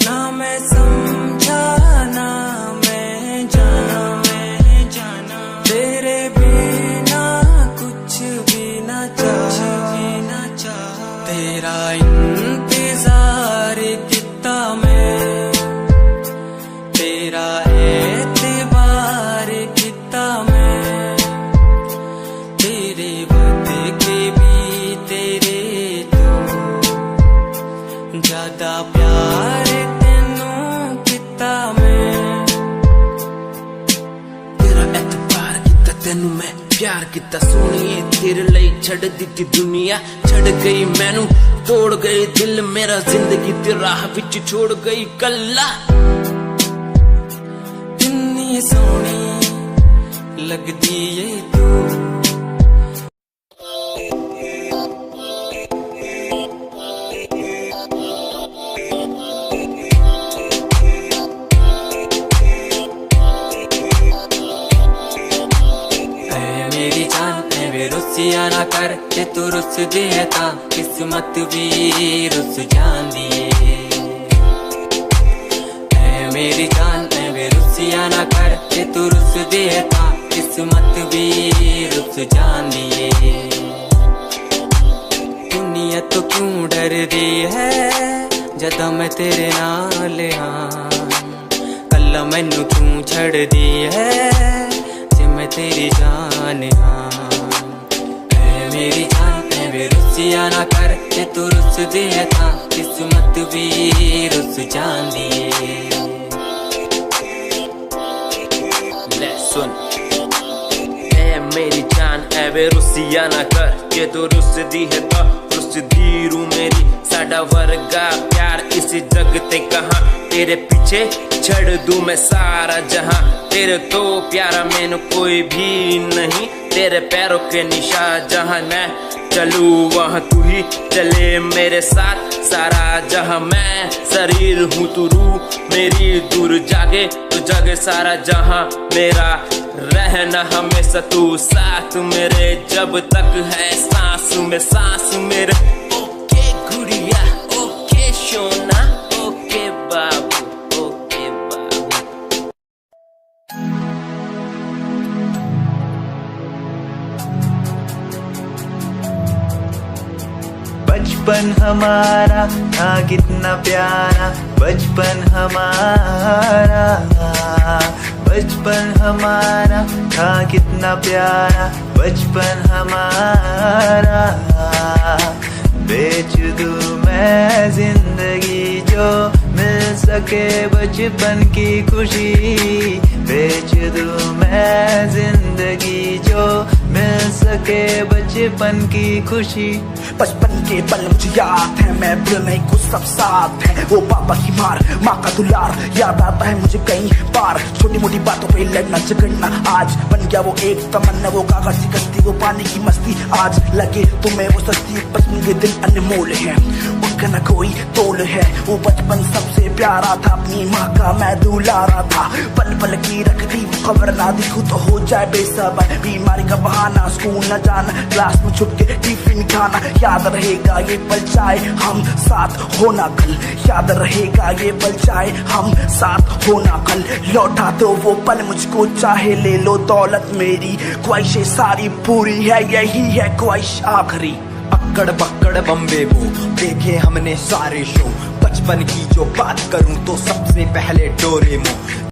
ना मैं समझा ना मैं जाना, तेरे बिना कुछ भी ना चाह, तेरा इंतजार कितना मैं, तेरा एतबार कितना मैं, तेरे वक्त के भी तेरे तो ज्यादा प्यार तेनों कितना मैं। तेरा एतबार किता तेनू मैं प्यार किता सोनिए, तेरे लिए छड़ दिती दुनिया, छड़ गई मैनू तोड़ गई दिल मेरा, जिंदगी तेरी राह विच छोड़ गई कल्ला। कितनी सोहनी लगदी है तू, मेरी जान वे रुसिया ना कर, ते तू रुस दे तां किस्मत भी रुस जांदी है। मेरी जान वे रुसिया ना कर, ते तू रुस दे तां किस्मत भी रुस जांदी है। दुनिया तो क्यों डर दी है जदा मैं तेरे नाल हां, कल्ला मैनू क्यों छड़ दी है मैं तेरी जान हाँ। मेरी जान वे रुसिया ना कर, ते तू रुस दे तां किस्मत भी रुस जांदी है। ले सुन मेरी जान वे रुसिया ना कर, के तू रुस दी है तो रुस दी रू मेरी, साडा वर्गा प्यार इस जग ते कहां, तेरे पीछे छड़ दूं मैं सारा जहां, तेरे तो प्यारा मैनू कोई भी नहीं, तेरे पैरों के निशान जहां मैं चलूं वहां तू ही चले मेरे साथ, सारा जहां मैं शरीर हूँ तू रूह मेरी, दूर जागे तो जागे सारा जहां मेरा, रहना हमेशा तू साथ मेरे, जब तक है सांस में सांस मेरे। ओके गुड़िया ओके सोना ओके बाबू ओके बाबू। बचपन हमारा था कितना प्यारा, बचपन हमारा, बचपन हमारा था कितना प्यारा, बचपन हमारा। बेच दूं मैं जिंदगी जो मिल सके बचपन की खुशी, बेच दूं मैं जिंदगी जो मिल सके बचपन की खुशी। बचपन के पल मुझे याद है, मैं भूल नहीं कुछ सब साथ है, वो पापा की मार माँ का दुलार याद आता है मुझे कई बार, छोटी मोटी बातों पे लड़ना झगड़ना आज बन गया वो एक तमन्ना, वो कागज की कश्ती वो पानी की मस्ती, आज लगे तुम्हें वो सस्ती, बचपन के दिन अनमोल है उनका न कोई तोल है, वो बचपन सबसे प्यारा था, अपनी माँ का मैं दुलारा था, पल पल की रखती खबर ना दिखूं तो हो जाए बेसबर, बीमारी का बहाना स्कूल न जाना, क्लास में छुप के टिफिन खाना, याद रहेगा ये पल चाहे हम साथ होना कल, याद रहेगा ये पल चाहे हम साथ होना कल, लौटा दो वो पल मुझको चाहे ले लो दौलत मेरी, ख्वाहिशें सारी पूरी है यही है ख्वाहिश आखिरी। अक्कड़ बक्कड़ बम्बे वो देखे हमने सारे शो, बचपन की जो बात करूं तो सबसे पहले डोरेमोन।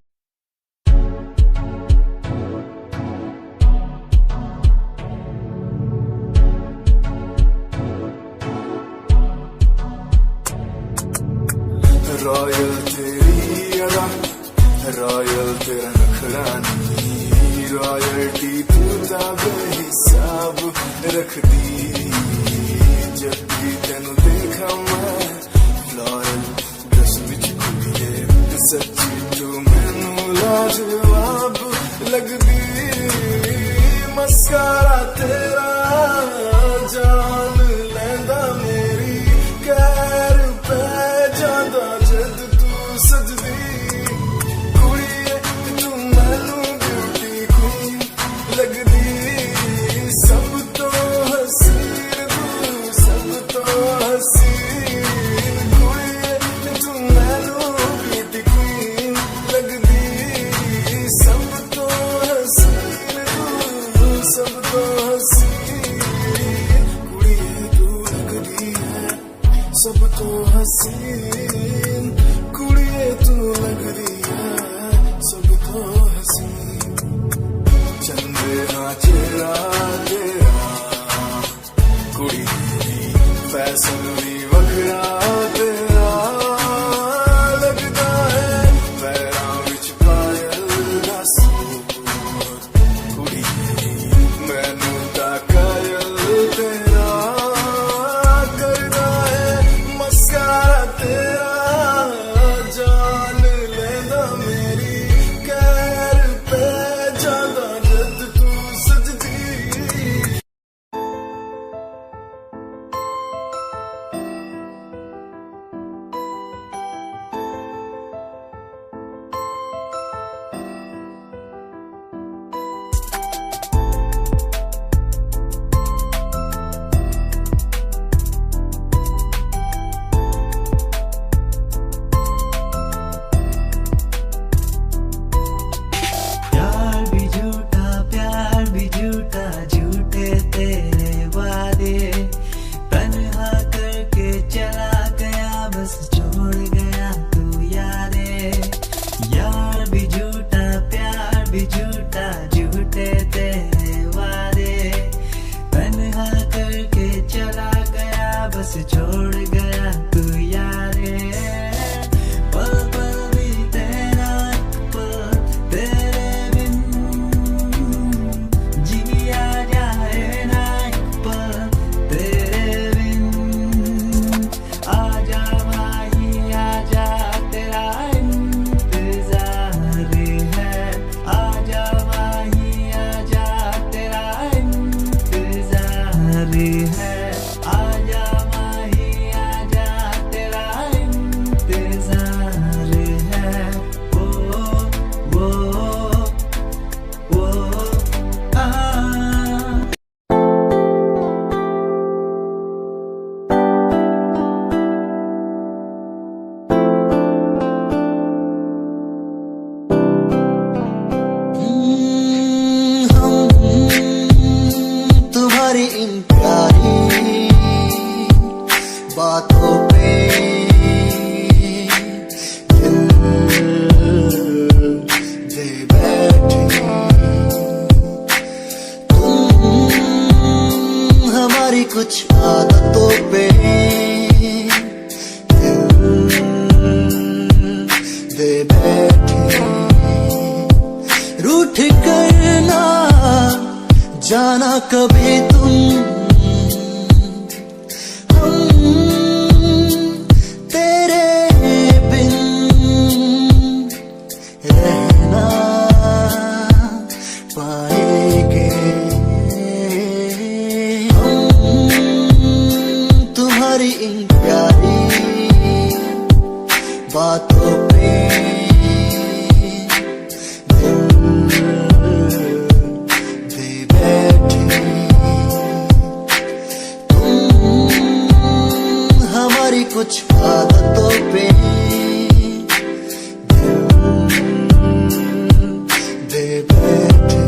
रॉयल तेरी तेरा नखरा नहीं रॉयल्टी तू बेहिसाब रख दी जब भी तेन देखा मैं फ्लोरल ड्रेस विच कुड़िए सच्ची तू मैनू लाजवाब लगदी मस्कारा तेरा जान लैंदा मेरी कैर पै जांदा जद तू सजदी कुड़िए तू मैनू ब्यूटी क्वीन लगदी सब तो हसीन तू सब तो हसीन कुड़िए तू मैनू ब्यूटी क्वीन लगदी सब तो हसीन तू सब तो हसीन कुड़िए तू लगदी है सब तो हसीन कुड़िए तू लगदी है सब तो हसीन चंद्रा चेहरा तेरा कुड़ी फैशन भी वखरा तेरा लगदा है पैरां विच पायल दा सूट कुड़ी मैनू ता कायल तेरा करदा है मस्कारा तेरा जान लैंदा मेरी कैर पै जांदा जद तू सजदी प्यार भी झूठा झूठे तेरे वादे तन्हा करके चला गया बस छोड़ गया तू यारे यार भी झूठा प्यार भी झूठा झूठे तेरे वादे तन्हा करके चला गया बस छोड़ गया तू यारे पल पल भी तेरा पल तेरे बिन जिया जाए ना एक पल तेरे बिन आजा माही आजा तेरा इंतजार है आजा माही आजा तेरा इंतजार है आजा माही आजा तेरा इंतजार है वो आ तुम्हारी इन प्यारी बातों पे दिल दे बैठे तुम हमारी कुछ आदतों पे दिल दे बैठे रूठ करना जाना कभी तुम हम तेरे बिन रहना पाएंगे हम तुम्हारी इन प्यारी बातों पे दे बैठे तुम हमारी कुछ आदतों पे दे बैठे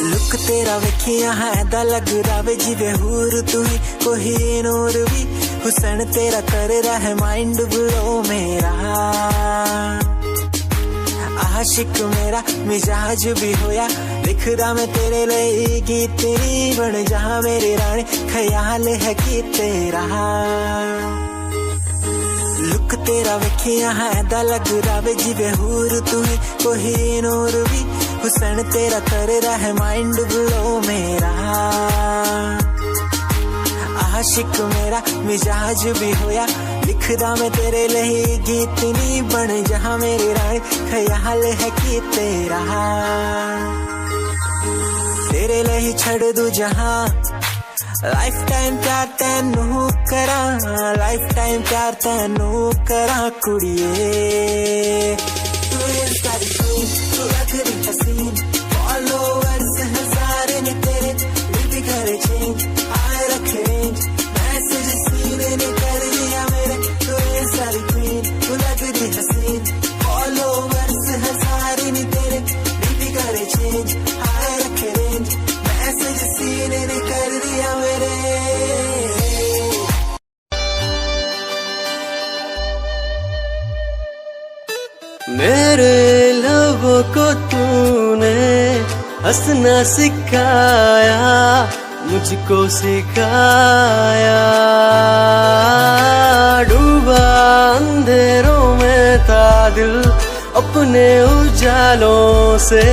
लुक तेरा वेखिया है दा लग रहा जिवे हूर तू ही कोई नूर भी हुसन तेरा कर रहा है माइंड ब्लो मेरा आह आशिक मेरा मिजाज भी होया लिखदा मैं तेरे लिए गीत तेरी बन जा मेरी रानी ख्याल है कि तेरा लुक तेरा वेखिया है दा लग रहा जिवे हूर तू ही कोई नूर भी हुसन तेरा कर रहा है माइंड ब्लो मेरा आशिक मेरा मिजाज भी होया लिखदा मैं तेरे लिए गीत नी बन जहां मेरी रानी ख्याल है कि तेरा तेरे लिए छड़ दूं जहां लाइफ टाइम प्यार तैनू करा लाइफ टाइम प्यार तैनू करा कुड़िए तू सारी तू रखदी हसीन फॉलोअर्स हजार ने तेरे भी करे चेंज आए रखे रेंज मैसेज सीन ने कर दिया मेरे तू सारी क्वीन तू लगदी हसीन फॉलोअर्स हजार ने तेरे भी करे चेंज आए रखे रेंज मैसेज सीन ने कर दिया मेरे मेरे लबों को तूने हंसना सिखाया मुझको सिखाया डूबा अंधेरों में था दिल अपने उजालों से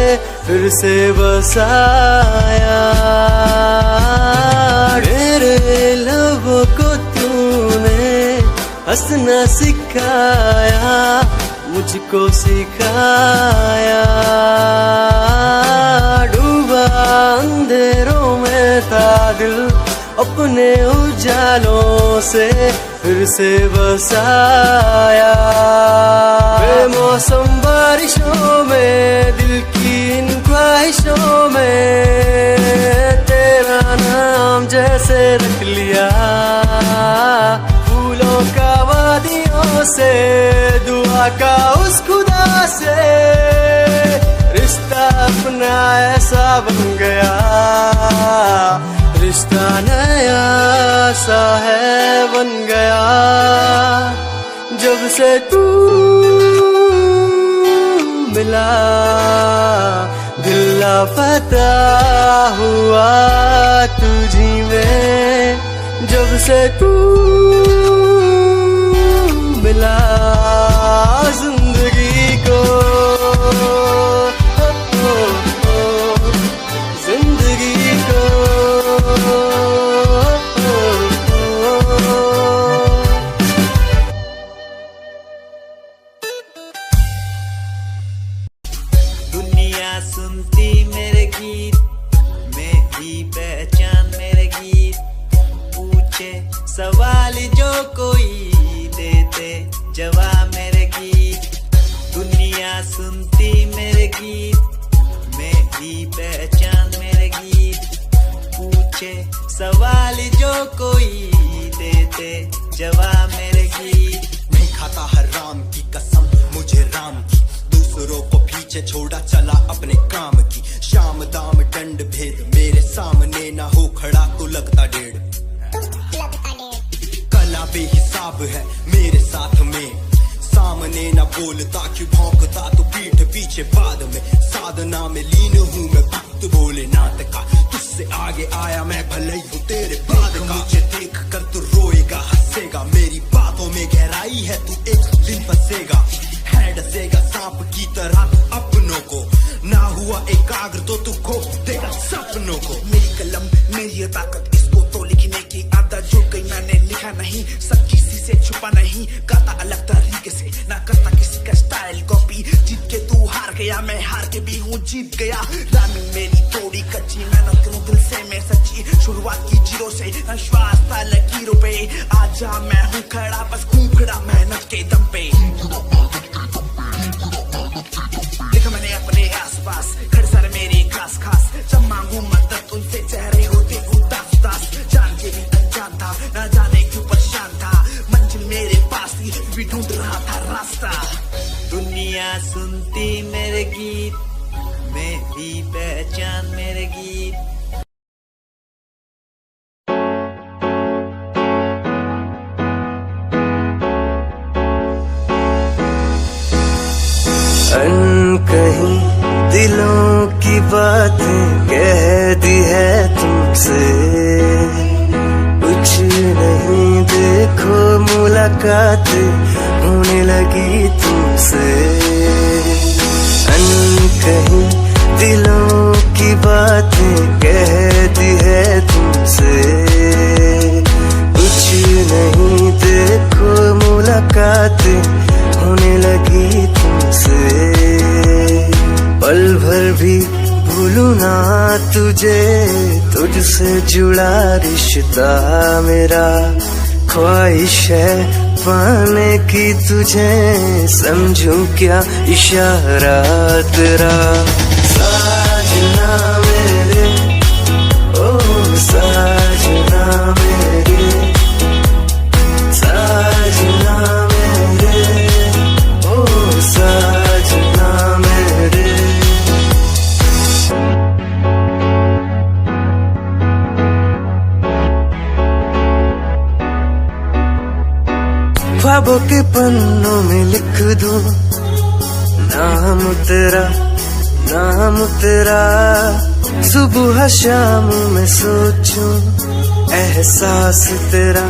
फिर से बसाया मेरे लबों को तूने हंसना सिखाया मुझको सिखाया डूबा अंधेरों में था दिल अपने उजालों से फिर से बसाया बेमौसम बारिशों में दिल की इन ख्वाहिशों में तेरा नाम जैसे रख लिया फूलों का वादियों से दुआ का उस खुदा से रिश्ता अपना ऐसा बन गया रिश्ता नया सा है बन गया जब से तू मिला दिल लापता हुआ तुझी में जब से तू मिला जिंदगी को जिंदगी को दुनिया सुनती मेरे गीत मेरी पहचान मेरे गीत पूछे सवाल जो कोई देते जवाब मेरे गीत दुनिया सुनती मेरे गीत मेरी पहचान मेरे गीत पूछे सवाल जो कोई देते जवाब मेरे गीत नहीं खाता हराम की कसम मुझे राम की दूसरों को पीछे छोड़ा चला अपने काम की शाम दाम दंड भेद मेरे सामने ना हो खड़ा तो लगता डेढ़ कला बेहिसाब है मेरे साथ में सामने न बोलता क्यों भौंकता तो पीठ पीछे बाद में साधना में लीन हूँ मैं भक्त भोलेनाथ का तुझसे आगे आया मैं भले ही हूँ तेरे बाद का मुझे देख कर तू रोएगा हंसेगा मेरी बातों में गहराई है तू एक दिन फंसेगा है डसेगा सांप की तरह अपनों को ना हुआ एकाग्र तो तू खो देगा सपनों को मेरी कलम मेरी ताकत इसको तो लिखने की आदत जुड़ गई मैंने लिखा नहीं सब किसी से छुपा नहीं गाता अलग तरीके से ना करता किसी का स्टाइल कॉपी जीत के तू हार गया मैं हार के भी हूँ जीत गया रामी मेरी थोड़ी कच्ची मेहनत करूँ दिल से मैं सच्ची शुरुआत की जीरो से विश्वास था लकीरों पे आजा मैं हूँ खड़ा बस घूम खड़ा मेहनत के दम पे देखा मैंने अपने आसपास खड़े सारे मेरे खास खास जब मांगू मदद उनसे चेहरे होते उदास उदास जान के भी अनजान था न जाने क्यों परेशान था मंजिल मेरे पास थी भी ढूंढ रहा था रास्ता दुनिया सुनती मेरे गीत मेरी पहचान मेरे गीत अनक कहीं दिलों की बातें कह दी है तुमसे, कुछ नहीं देखो मुलाकातें होने लगी तुमसे। कहीं दिलों की बातें कह दी है तुमसे, कुछ नहीं देखो मुलाकातें होने लगी तुमसे। पल भर भी भूलूं ना तुझे, तुझसे जुड़ा रिश्ता मेरा, ख्वाहिश है पाने की तुझे, समझूं क्या इशारा तेरा। साजना मेरे, ओ साजना मेरे, साजना मेरे, ओ साजना मेरे। ख्वाबों के पन्नों में लिख दूं नाम तेरा, नाम तेरा। सुबह शाम में सोचूं एहसास तेरा,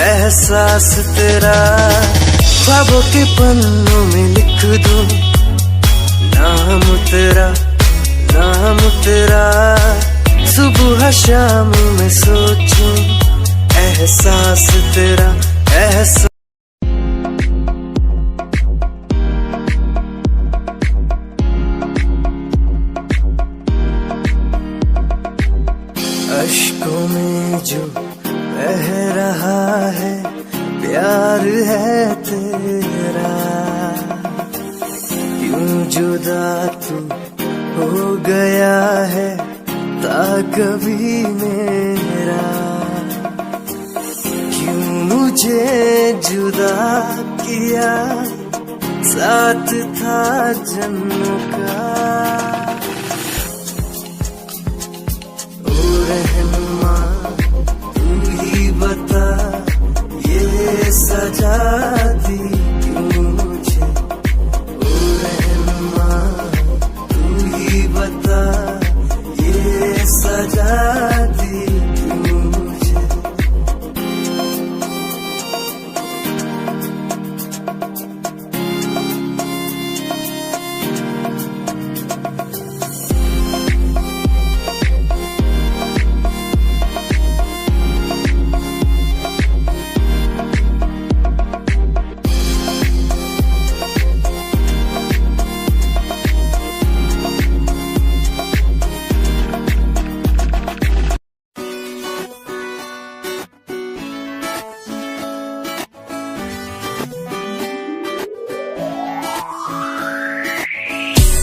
एहसास तेरा। ख्वाबों के पन्नों में लिख दूं नाम तेरा, नाम तेरा। सुबह शाम में सोचूं एहसास तेरा, एहसास। अश्कों में जो बह रहा है प्यार है तेरा, क्यों जुदा तू हो गया है ता कभी मेरा, क्यों मुझे जुदा किया साथ था जन्मों का। रहनुमा तू ही बता ये सजा दी क्यों मुझे, ओ रहनुमा तू ही बता ये सजा दी क्यों मुझे।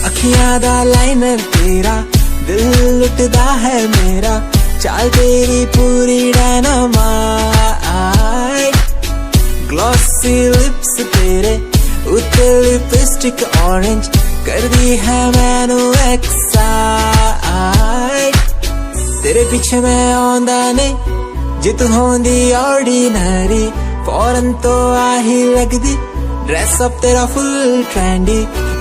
अखियां दा लाइनर तेरा, दिल लुटदा है मेरा, चाल तेरी पूरी डायनामाइट। ग्लॉसी लिप्स तेरे उत्ते लिपस्टिक ऑरेंज, कर दी है मैनू एक्साइट। तेरे पीछे मैं आंदा नहीं, जे तू होंदी ऑर्डिनरी, फौरन तो आही लगदी। ड्रेस अप तेरा फुल ट्रेंडी,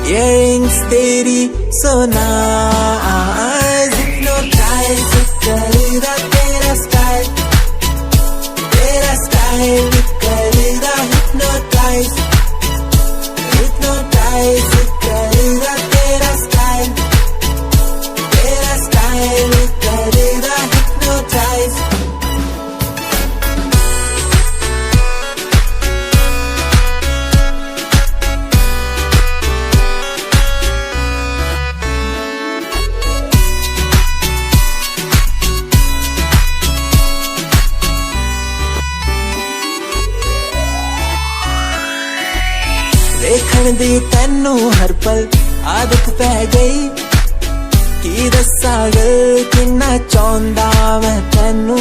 इयररिंग्स तेरी so nice, hypnotize करेगा तेरा स्टाइल, तेरा स्टाइल करेगा hypnotize, hypnotize करेगा तेरा स्टाइल, तेरा स्टाइल करेगा hypnotize। देखण दी तैनू हर पल आदत पै गई, की दस्सा गल किन्ना चाहुंदा मैं तैनू।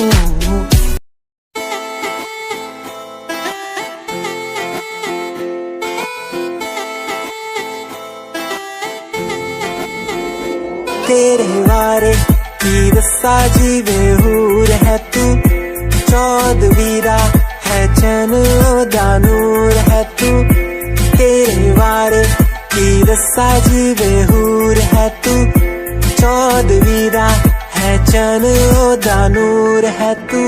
तेरे बारे की दस्सा जीवे हूर है तू, चौदवीरा है चैन दा नूर है तू। तेरे बारे की दसा जी बेहूर है तू, 14वीं रात है चन ओदा नूर है तू,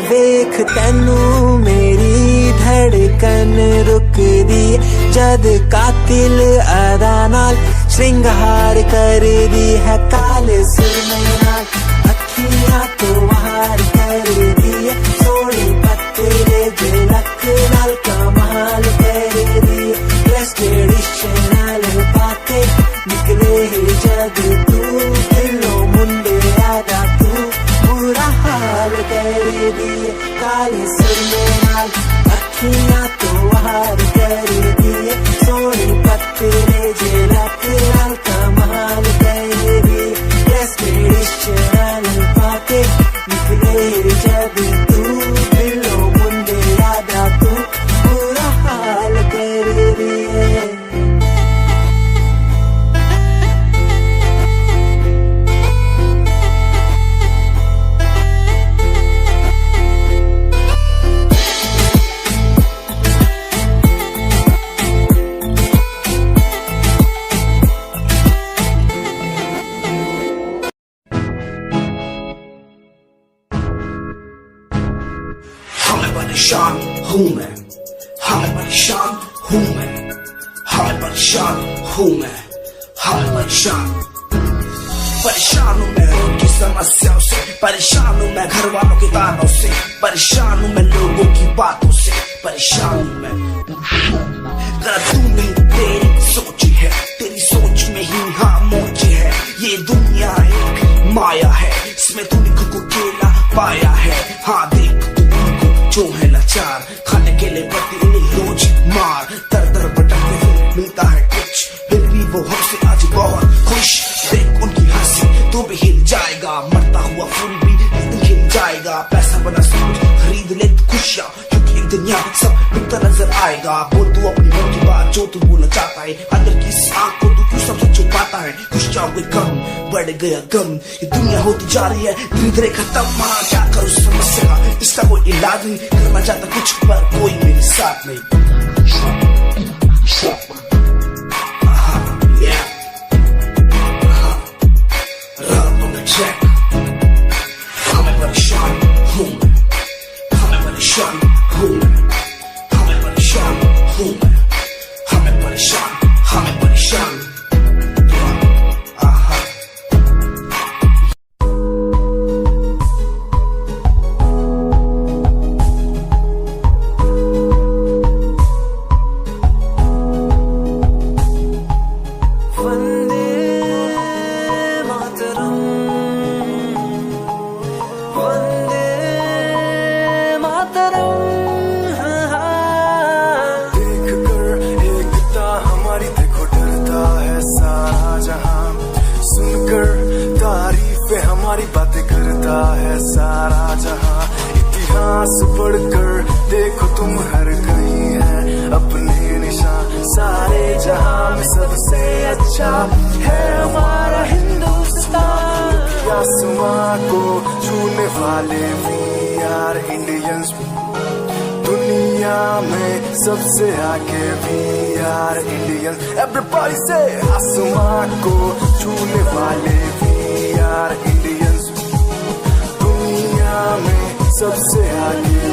वेख तैनू मेरी धड़कन रुकदी जद कातिल अदा नाल श्रृंगार कर दी है, काले सुरमे नाल अखियां तो वार कर दी है, सोनी पत्ते झलक नाल कमाल कर दी है, ट्रेडिशनल बातें निकले जग तू, दिलों मुंडे आदा तू बुरा हाल कर दी है, काले सुरमे नाल अखियां तो वार कर दी है, सोनी पत्ते झलक नाल कमाल कर दी है, ट्रेडिशनल बातें निकले जग तू, दिलों मुंडे आदा तू बुरा हाल कर दी है। परेशान हूँ मैं, हाँ मैं परेशान हूँ मैं, हाँ मैं परेशान हूँ मैं, हाँ मैं परेशान हूँ मैं उनकी समस्याओं से, परेशान हूँ मैं घर वालों के तानों से, परेशान हूँ मैं लोगों की बातों से, परेशान हूँ मैं। जरा तू नहीं तेरी सोच है, तेरी सोच में ही हाँ मोच है, ये दुनिया एक माया है, इसमें तूने खुद को अकेला पाया है, हाँ देख जो है लाचार, खाने के लिए पड़ती उन्हें रोज मार, दर दर भटकते हुए मिलता है कुछ, फिर भी वो हमसे आज बहुत खुश, देख उनकी हंसी तू भी हिल जाएगा, मरता हुआ फूल भी एक दिन खिल जाएगा, पैसा बना सब कुछ खरीद ले खुशियाँ, क्योंकि एक दिन यहाँ सब बिकता नजर आएगा, बोल तू अपनी मन की बात जो तू बोलना चाहता है, अंदर की इस आँख को तू क्यों सबसे छुपाता है, खुशियाँ हुए कम बढ़ गया गम, ये दुनिया होती जा रही है धीरे धीरे खत्म, हाँ क्या करूँ समस्या का इसका कोई इलाज नहीं, करना चाहता कुछ पर कोई मेरे साथ नहीं। हमें परेशान हूँ मैं, हमें परेशान हूँ मैं, हमें परेशान हूँ मैं, हमें परेशान, हमें परेशान। हमारी बातें करता है सारा जहां, इतिहास पढ़कर देखो तुम हर कहीं है अपने निशान, सारे जहां में सबसे अच्छा है हमारा हिंदुस्तान, आसमां को छूने वाले वी आर इंडियंस, दुनिया में सबसे आगे वी आर इंडियंस, एवरीबॉडी से आसमां को छूने वाले वी आर इंडियंस, दुनिया में सबसे आगे